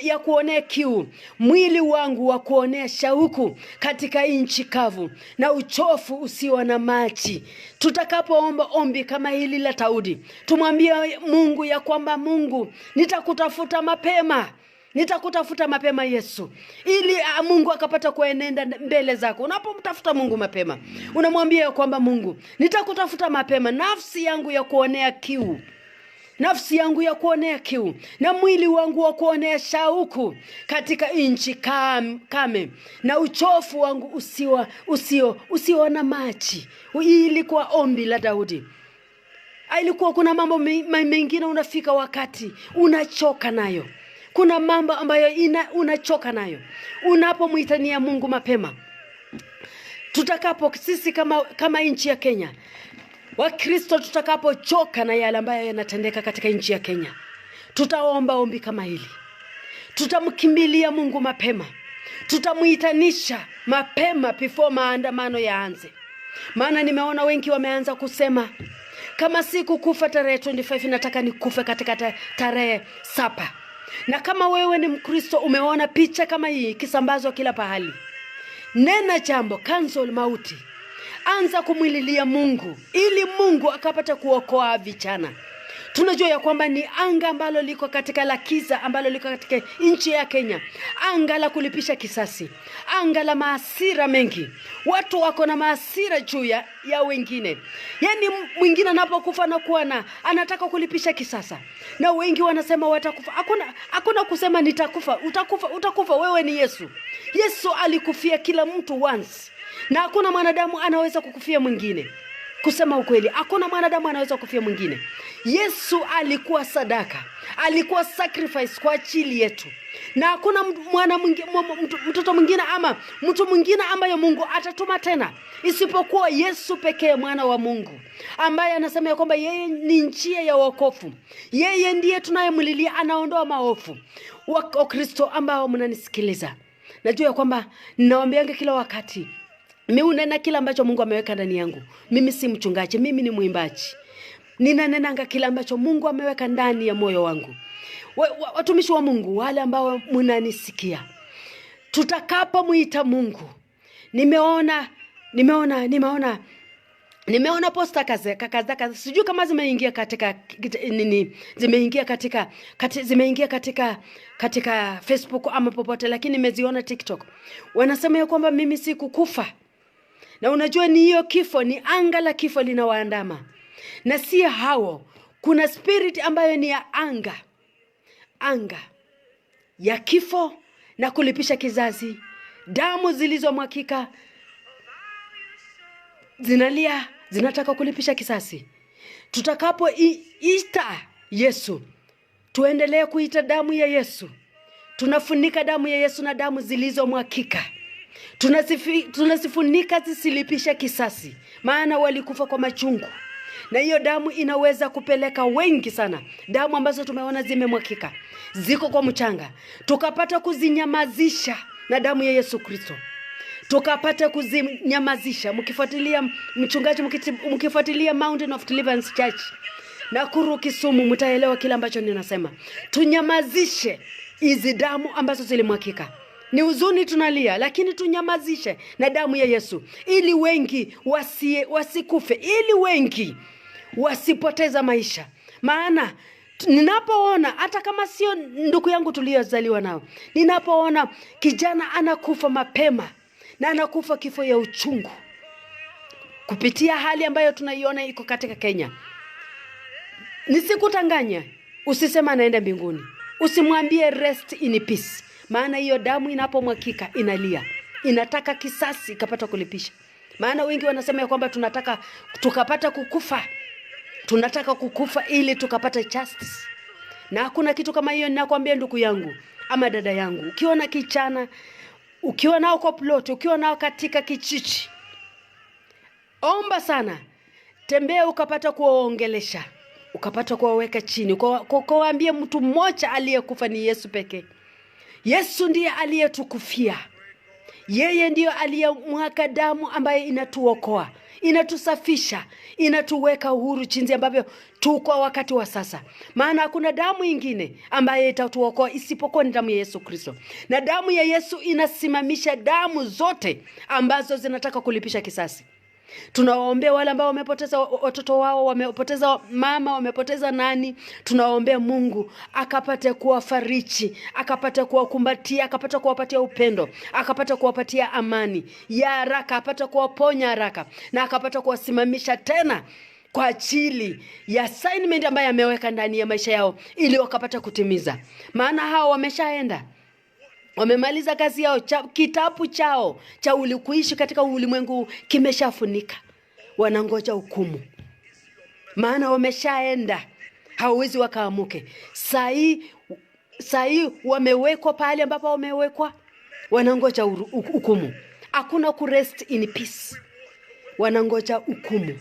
ya kuonea kiu, mwili wangu wa kuonea shauku katika nchi kavu na uchofu usio na maji. Tutakapoomba ombi kama hili la Daudi, tumwambie Mungu ya kwamba Mungu, nitakutafuta mapema. Nitakutafuta mapema Yesu, ili Mungu akapata kuenenda mbele zako. Unapomtafuta Mungu mapema, unamwambia kwamba Mungu, nitakutafuta mapema, nafsi yangu ya kuonea kiu. Nafsi yangu ya kuonea kiu na mwili wangu wa kuonea shauku katika nchi kame na uchofu wangu usio na maji. Hii ilikuwa ombi la Daudi. Ilikuwa kuna mambo mengine unafika wakati unachoka nayo. Kuna mambo ambayo unachoka nayo. Unapomwitania Mungu mapema, sisi kama nchi ya Kenya, Wakristo tutakapochoka na yale ambayo yanatendeka katika nchi ya Kenya, tutaomba ombi kama hili. Tutamkimbilia Mungu mapema. Tutamuitanisha mapema before maandamano yaanze. Maana nimeona wengi wameanza kusema, kama si kukufa tarehe 25 nataka nikufe katika tarehe 7. Na kama wewe ni Mkristo umeona picha kama hii kisambazwa kila pahali, nena jambo, cancel mauti. Anza kumwililia Mungu ili Mungu akapata kuokoa vijana. Tunajua ya kwamba ni anga ambalo liko katika lakiza, ambalo liko katika nchi ya Kenya, anga la kulipisha kisasi, anga la maasira mengi. Watu wako na maasira juu ya wengine. Yani mwingine anapokufa na kuana anataka kulipisha kisasa, na wengi wanasema watakufa. Hakuna kusema nitakufa. Utakufa wewe ni Yesu. Yesu alikufia kila mtu once, na hakuna mwanadamu anaweza kukufia mwingine. Kusema ukweli, hakuna mwanadamu anaweza kufia mwingine. Yesu alikuwa sadaka, alikuwa sacrifice kwa ajili yetu. Na hakuna mtoto mwingine ama mtu mwingine ambaye Mungu atatuma tena isipokuwa Yesu pekee, mwana wa Mungu, ambaye anasema ya kwamba yeye ni njia ya wokovu. Yeye ndiye tunayemlilia, anaondoa maovu. Wakristo ambao mnanisikiliza, najua ya kwamba ninawaambianga kila wakati, mimi unena kila ambacho Mungu ameweka ndani yangu. Mimi si mchungaji, mimi ni mwimbaji. Ninanenanga kila ambacho Mungu ameweka ndani ya moyo wangu. Watumishi wa Mungu, wale ambao mnanisikia, tutakapomuita Mungu, nimeona posta kaza sijui kama zimeingia katika Facebook ama popote, lakini nimeziona TikTok. Wanasema ya kwamba mimi si kukufa. Na unajua ni hiyo kifo, ni anga la kifo linawaandama. Na si hao, kuna spirit ambayo ni ya anga ya kifo na kulipisha kizazi. Damu zilizomwagika zinalia, zinataka kulipisha kisasi. Tutakapoita Yesu, tuendelee kuita damu ya Yesu. Tunafunika damu ya Yesu na damu zilizomwagika. Tunasifunika zisilipisha kisasi, maana walikufa kwa machungu. Na hiyo damu inaweza kupeleka wengi sana. Damu ambazo tumeona zimemwagika, ziko kwa mchanga, tukapata kuzinyamazisha na damu ya Yesu Kristo. Tukapata kuzinyamazisha. Mkifuatilia mchungaji, mkifuatilia Mountain of Deliverance Church Nakuru Kisumu, mtaelewa kile ambacho ninasema. Tunyamazishe hizi damu ambazo zilimwagika. Ni huzuni tunalia, lakini tunyamazishe na damu ya Yesu, ili wengi wasikufe, ili wengi wasipoteza maisha. Maana ninapoona, hata kama sio ndugu yangu tuliyozaliwa nao, ninapoona kijana anakufa mapema na anakufa kifo ya uchungu, kupitia hali ambayo tunaiona iko katika Kenya. Nisikutanganya, usisema anaenda mbinguni. Usimwambie rest in peace. Maana hiyo damu inapomwakika inalia. Inataka kisasi kapata kulipisha. Maana wengi wanasema ya kwamba tunataka tukapata kukufa. Tunataka kukufa ili tukapata justice. Na hakuna kitu kama hiyo. Ninakwambia ndugu yangu ama dada yangu, ukiwa na kichana, ukiwa nao kwa plot, ukiwa nao katika kichichi, omba sana, tembea ukapata kuwaongelesha, ukapata kuwaweka chini, kuwaambia mtu mmoja aliyekufa ni Yesu pekee. Yesu ndiye aliyetukufia. Yeye ndiye aliyemwaga damu ambaye inatuokoa, inatusafisha, inatuweka huru jinsi ambavyo tuko wakati wa sasa. Maana hakuna damu nyingine ambaye itatuokoa isipokuwa ni damu ya Yesu Kristo. Na damu ya Yesu inasimamisha damu zote ambazo zinataka kulipisha kisasi. Tunawaombea wale ambao wamepoteza watoto wao, wamepoteza mama, wamepoteza nani. Tunawaombea Mungu akapate kuwafariji, akapate kuwakumbatia, akapate kuwapatia upendo, akapate kuwapatia amani ya haraka, akapate kuwaponya haraka, na akapate kuwasimamisha tena kwa ajili ya assignment ambayo ameweka ndani ya maisha yao ili wakapata kutimiza. Maana hao wameshaenda, wamemaliza kazi yao, kitabu chao cha ulikuishi katika ulimwengu kimeshafunika. Wanangoja hukumu. Maana wameshaenda, hawezi wakaamuke. Sai wamewekwa pale ambapo wamewekwa, wanangoja hukumu. Hakuna ku rest in peace. Wanangoja hukumu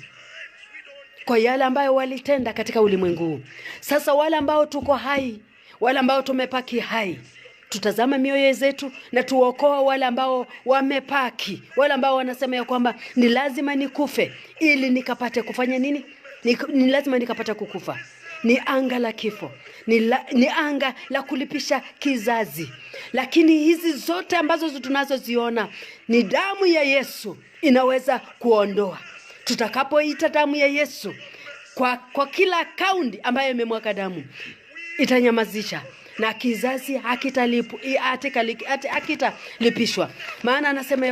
kwa yale ambayo walitenda katika ulimwengu huu. Sasa wale ambao tuko hai, wale ambao tumepaki hai, tutazama mioyo zetu na tuokoa wale ambao wamepaki, wale ambao wanasema ya kwamba ni lazima nikufe ili nikapate kufanya nini? Ni lazima nikapate kukufa. Ni anga la kifo, ni anga la kulipisha kizazi. Lakini hizi zote ambazo tunazoziona ni damu ya Yesu inaweza kuondoa. Tutakapoita damu ya Yesu kwa kila kaundi ambayo imemwaga damu, itanyamazisha na kizazi hakitalipishwa. Maana anasema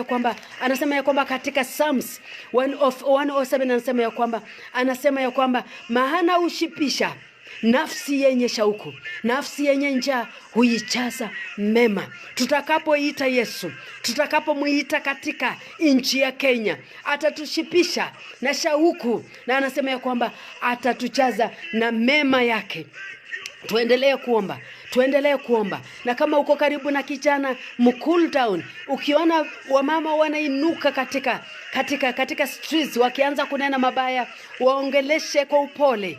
ya kwamba katika Psalms 107 anasema ya kwamba maana ushipisha nafsi yenye shauku, nafsi yenye njaa huijaza mema. Tutakapoita Yesu, tutakapomuita katika nchi ya Kenya, atatushipisha na shauku, na anasema ya kwamba atatujaza na mema yake. Tuendelee kuomba. Na kama uko karibu na kijana, cool down. Ukiona wamama wanainuka katika streets wakianza kunena mabaya, waongeleshe kwa upole,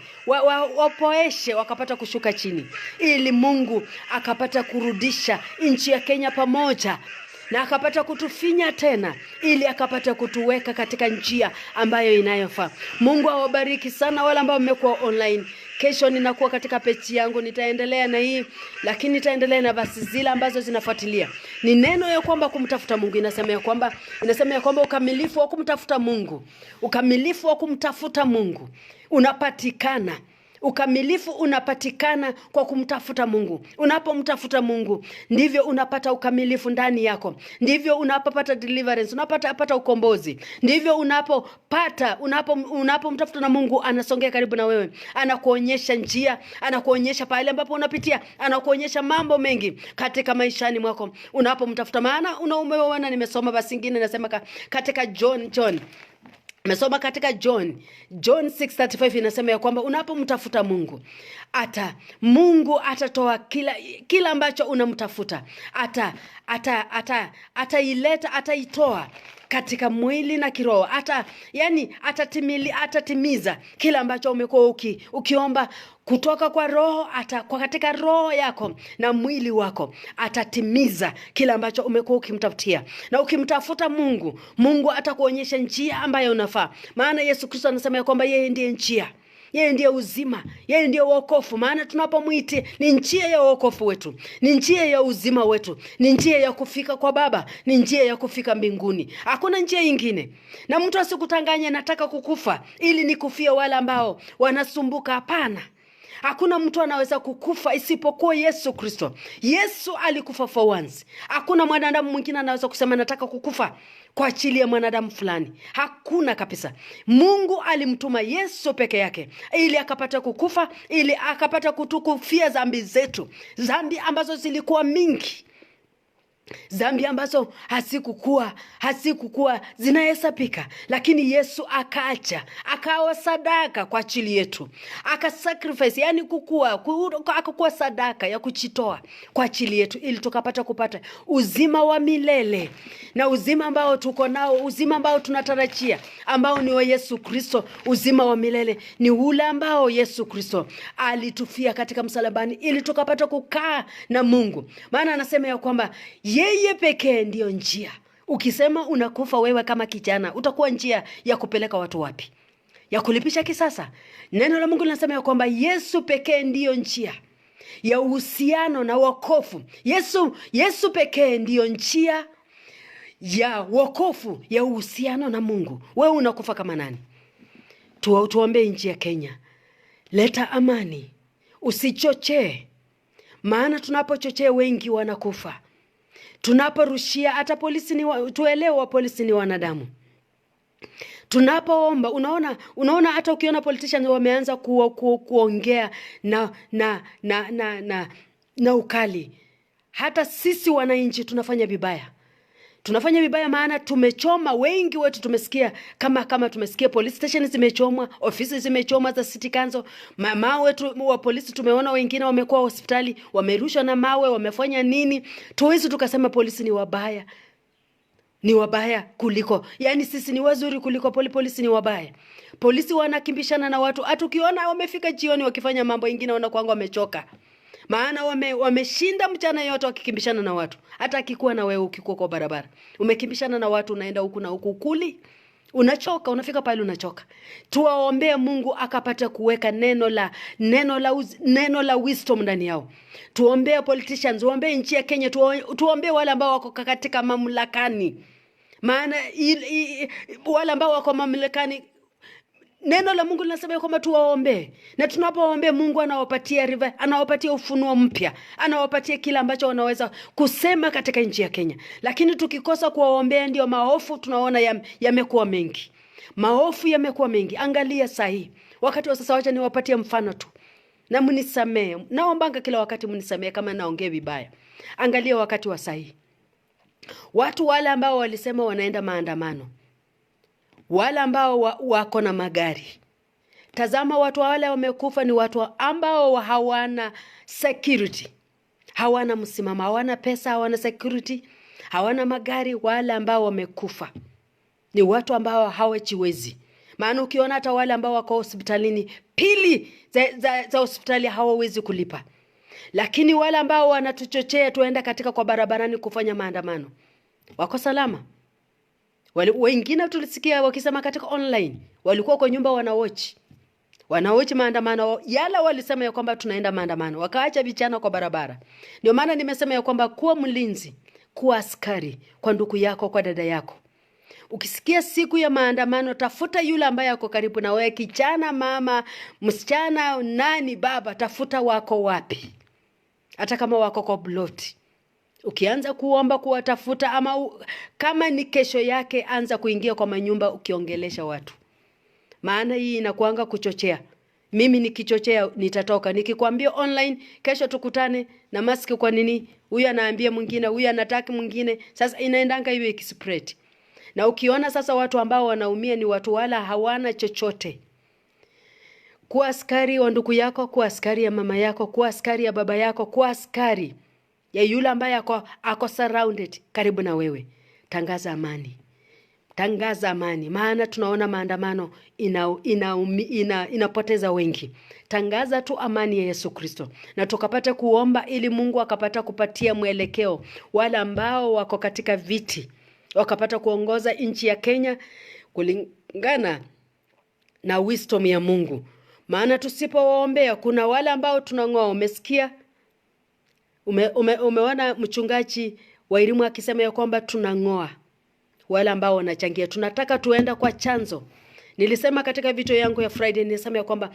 wapoeshe wakapata kushuka chini, ili Mungu akapata kurudisha nchi ya Kenya pamoja, na akapata kutufinya tena ili akapata kutuweka katika njia ambayo inayofaa. Mungu awabariki sana wale ambao mmekuwa online. Kesho ninakuwa katika page yangu, nitaendelea na hii, lakini nitaendelea na basi zile ambazo zinafuatilia. Ni neno ya kwamba kumtafuta Mungu, inasema ya kwamba ukamilifu wa kumtafuta Mungu unapatikana. Ukamilifu unapatikana kwa kumtafuta Mungu. Unapomtafuta Mungu, ndivyo unapata ukamilifu ndani yako. Ndivyo unapopata deliverance, unapata ukombozi. Ndivyo unapomtafuta na Mungu anasongea karibu na wewe. Anakuonyesha njia, anakuonyesha pale ambapo unapitia, anakuonyesha mambo mengi katika maishani mwako unapomtafuta. Maana umeona nimesoma basi ingine nasema katika John Mesoma katika John 6:35 inasema ya kwamba unapomtafuta Mungu, Mungu atatoa kila ambacho unamtafuta. Ataitoa katika mwili na kiroho. Atatimiza kila ambacho umekuwa ukiomba kutoka kwa roho, kwa katika roho yako na mwili wako. Atatimiza kila ambacho umekuwa ukimtafutia. Na ukimtafuta Mungu atakuonyesha njia ambayo unafaa. Maana Yesu Kristo anasema ya kwamba yeye ndiye njia, yeye ndiye uzima, yeye ndiye wokovu. Maana tunapomwiti ni njia ya wokovu wetu, ni njia ya uzima wetu, ni njia ya kufika kwa Baba, ni njia ya kufika mbinguni. Hakuna njia nyingine. Na mtu asikutanganye nataka kukufa ili nikufie wale ambao wanasumbuka. Hapana. Hakuna mtu anaweza kukufa isipokuwa Yesu Kristo. Yesu alikufa for once. Hakuna mwanadamu mwingine anaweza kusema nataka kukufa kwa ajili ya mwanadamu fulani. Hakuna kabisa. Mungu alimtuma Yesu peke yake ili akapata kukufa, ili akapata kutukufia dhambi zetu. Dhambi ambazo zilikuwa mingi. Dhambi ambazo hazikuwa zinahesabika, lakini Yesu akawa sadaka kwa ajili yetu. Akasacrifice, yani akakuwa sadaka ya kuchitoa kwa ajili yetu ili tukapata kupata uzima wa milele. Na uzima ambao tuko nao, uzima ambao tunatarajia, ambao ni wa Yesu Kristo, uzima wa milele ni ule ambao Yesu Kristo alitufia katika msalabani ili tukapata kukaa na Mungu. Maana anasema ya kwamba yeye pekee ndio njia. Ukisema unakufa wewe kama kijana, utakuwa njia ya kupeleka watu wapi? Ya kulipisha kisasa? Neno la Mungu linasema ya kwamba Yesu pekee ndio njia ya uhusiano na wokovu. Yesu pekee ndio njia ya wokovu, ya uhusiano na Mungu. Wewe unakufa kama nani? Tuombe nchi ya Kenya. Leta amani. Usichochee. Maana tunapochochea wengi wanakufa. Tunaporushia hata polisi tuelewe polisi ni wanadamu. Tunapoomba, unaona hata ukiona politicians wameanza kuongea na ukali. Hata sisi wananchi tunafanya vibaya. Tunafanya vibaya maana tumechoma, wengi wetu tumesikia kama tumesikia police station zimechomwa, ofisi zimechomwa za city council, mawe wetu wa polisi tumeona wengine wamekuwa hospitali, wamerushwa na mawe, wamefanya nini? Tuwezi tukasema polisi ni wabaya. Ni wabaya kuliko, yani sisi ni wazuri kuliko polisi ni wabaya. Polisi wanakimbishana na watu, hata ukiona wamefika jioni wakifanya mambo mengine wanakuanga wamechoka. Maana wameshinda mchana yote wakikimbishana na watu. Hata akikuwa na wewe ukikuwa kwa barabara, umekimbishana na watu, unaenda huku na huku, kuli unachoka, unafika pale unachoka. Tuwaombee Mungu akapata kuweka neno la wisdom ndani yao. Tuombee politicians, tuombee nchi ya Kenya, tuombee wale ambao wako katika mamlakani. Maana wale ambao wako mamlakani, neno la Mungu linasema kwamba tuwaombe. Na tunapoombea Mungu anawapatia ufunuo mpya. Anawapatia kila ambacho wanaweza kusema katika nchi ya Kenya. Lakini tukikosa kuwaombea, ndio maofu tunaona yamekuwa mengi. Maofu yamekuwa mengi. Angalia sahi. Wakati wa sasa, wacha niwapatie mfano tu. Na mnisamee. Naombanga kila wakati mnisamee kama naongea vibaya. Angalia wakati wa sahi. Watu wale ambao walisema wanaenda maandamano, wale ambao wako na magari. Tazama, watu wale wamekufa ni watu ambao hawana security. Hawana msimamo, hawana pesa, hawana security, hawana magari. Wale ambao wamekufa ni watu ambao hawajiwezi. Maana ukiona hata wale ambao wako hospitalini, pili za hospitali hawawezi kulipa. Lakini wale ambao wanatuchochea tuenda katika kwa barabarani kufanya maandamano, wako salama. Wengine tulisikia wakisema katika online, walikuwa kwa nyumba wanawatch maandamano. Yala walisema ya kwamba tunaenda maandamano, wakaacha vijana kwa barabara. Ndio maana nimesema ya kwamba kuwa mlinzi, kuwa askari kwa ndugu yako, kwa dada yako. Ukisikia siku ya maandamano, tafuta yule ambaye yako karibu na wewe, kijana, mama, msichana, nani, baba, tafuta wako wapi. Hata kama wako kwa bloti. Ukianza kuomba kuwatafuta, ama kama ni kesho yake, anza kuingia kwa manyumba ukiongelesha watu. Maana hii inakuanga kuchochea. Mimi nikichochea nitatoka. Nikikwambia online kesho tukutane na maski, kwa nini? Huyu anaambia mwingine, huyu anataka mwingine. Sasa inaendanga hiyo ikispread. Na ukiona sasa watu ambao wanaumia ni watu wala hawana chochote. Kuwa askari wa ndugu yako, kuwa askari ya mama yako, kuwa askari ya baba yako, kuwa askari ya yule ambaye ako surrounded karibu na wewe. Tangaza amani. Tangaza amani. Maana tunaona maandamano inapoteza wengi. Tangaza tu amani ya Yesu Kristo. Na tukapata kuomba ili Mungu akapata kupatia mwelekeo wale ambao wako katika viti, wakapata kuongoza nchi ya Kenya kulingana na wisdom ya Mungu. Maana tusipoombea, kuna wale ambao tunang'oa. Umesikia? Umeona mchungaji wa elimu akisema ya kwamba tunang'oa wale ambao wanachangia. Tunataka tuenda kwa chanzo. Nilisema katika video yangu ya Friday, nilisema ya kwamba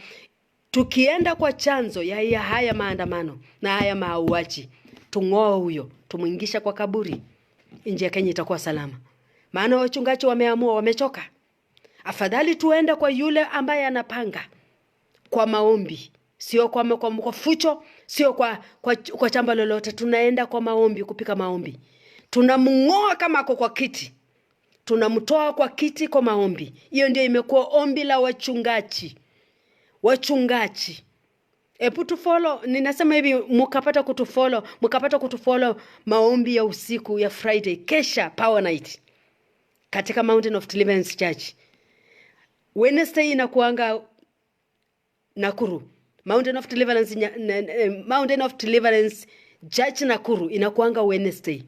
tukienda kwa chanzo ya haya maandamano na haya mauaji, tung'oa huyo, tumuingisha kwa kaburi, nchi ya Kenya itakuwa salama. Maana wachungaji wameamua, wamechoka. Afadhali tuende kwa yule ambaye anapanga kwa maombi, sio kwa fucho, sio kwa chamba lolote. Tunaenda kwa maombi, kupika maombi. Tunamng'oa kama ako kwa kiti, tunamtoa kwa kiti kwa maombi. Hiyo ndio imekuwa ombi la wachungaji. Ebu tufollow, ninasema hivi, mkapata kutufollow maombi ya usiku ya Friday, kesha Power Night katika Mountain of Deliverance Church. Wednesday inakuanga Nakuru. Mountain of Deliverance Church Nakuru inakuanga Wednesday.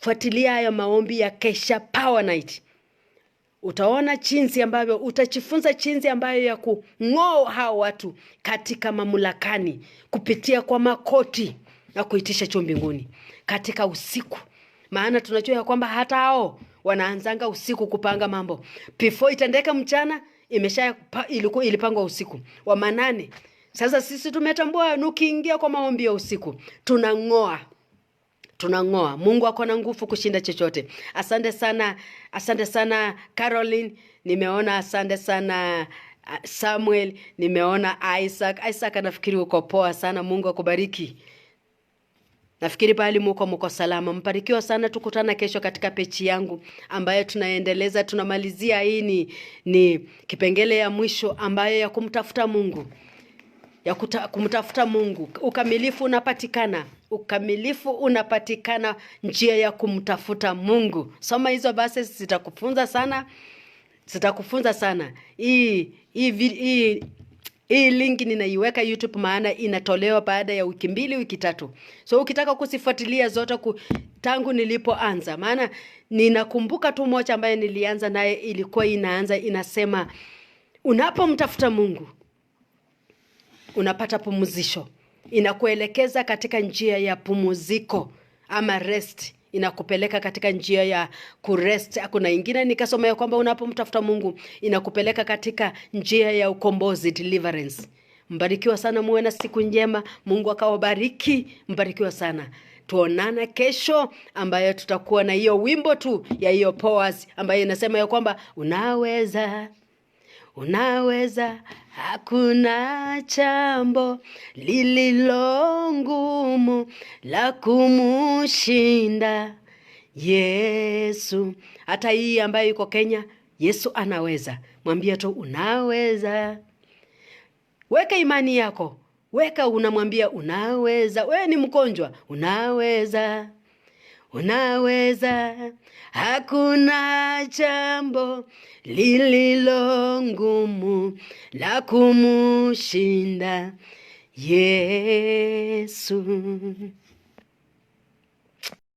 Fuatilia haya maombi ya kesha Power Night. Utaona jinsi ambavyo, utajifunza jinsi ambayo ya kung'oa hao watu katika mamlakani kupitia kwa makoti na kuitisha chuo mbinguni katika usiku. Maana tunajua ya kwamba hata hao wanaanzanga usiku kupanga mambo. Before itendeka mchana, ilipangwa usiku wa manane. Sasa sisi tumetambua, nukiingia kwa maombi ya usiku, tunang'oa. Mungu ako na nguvu kushinda chochote. Asante sana Caroline, nimeona. Asante sana Samuel, nimeona Isaac nafikiri uko poa sana. Mungu akubariki. Nafikiri bali muko salama. Mbarikiwa sana. Tukutana kesho katika pechi yangu ambayo tunamalizia. Hii ni kipengele ya mwisho ambayo ya kumtafuta Mungu. Kumtafuta Mungu. Ukamilifu unapatikana njia ya kumtafuta Mungu. Soma hizo basi, zitakufunza sana. Hii link ninaiweka YouTube, maana inatolewa baada ya wiki 2 wiki 3. So ukitaka kusifuatilia zote tangu nilipoanza, maana ninakumbuka tu moja ambaye nilianza naye, ilikuwa inasema unapomtafuta Mungu unapata pumzisho. Inakuelekeza katika njia ya pumziko ama rest. Inakupeleka katika njia ya kurest. Kuna ingine nikasoma ya kwamba unapomtafuta Mungu inakupeleka katika njia ya ukombozi, deliverance. Mbarikiwa sana, muwe na siku njema. Mungu akawabariki. Mbarikiwa sana. Tuonana kesho ambayo tutakuwa na hiyo wimbo tu ya hiyo Powers ambayo inasema ya kwamba unaweza, hakuna jambo lililo ngumu la kumushinda Yesu. Hata hii ambayo iko Kenya, Yesu anaweza. Mwambie tu unaweza. Weka imani yako. Unamwambia unaweza. Wewe ni mgonjwa, unaweza, hakuna jambo lililo ngumu la kumushinda Yesu.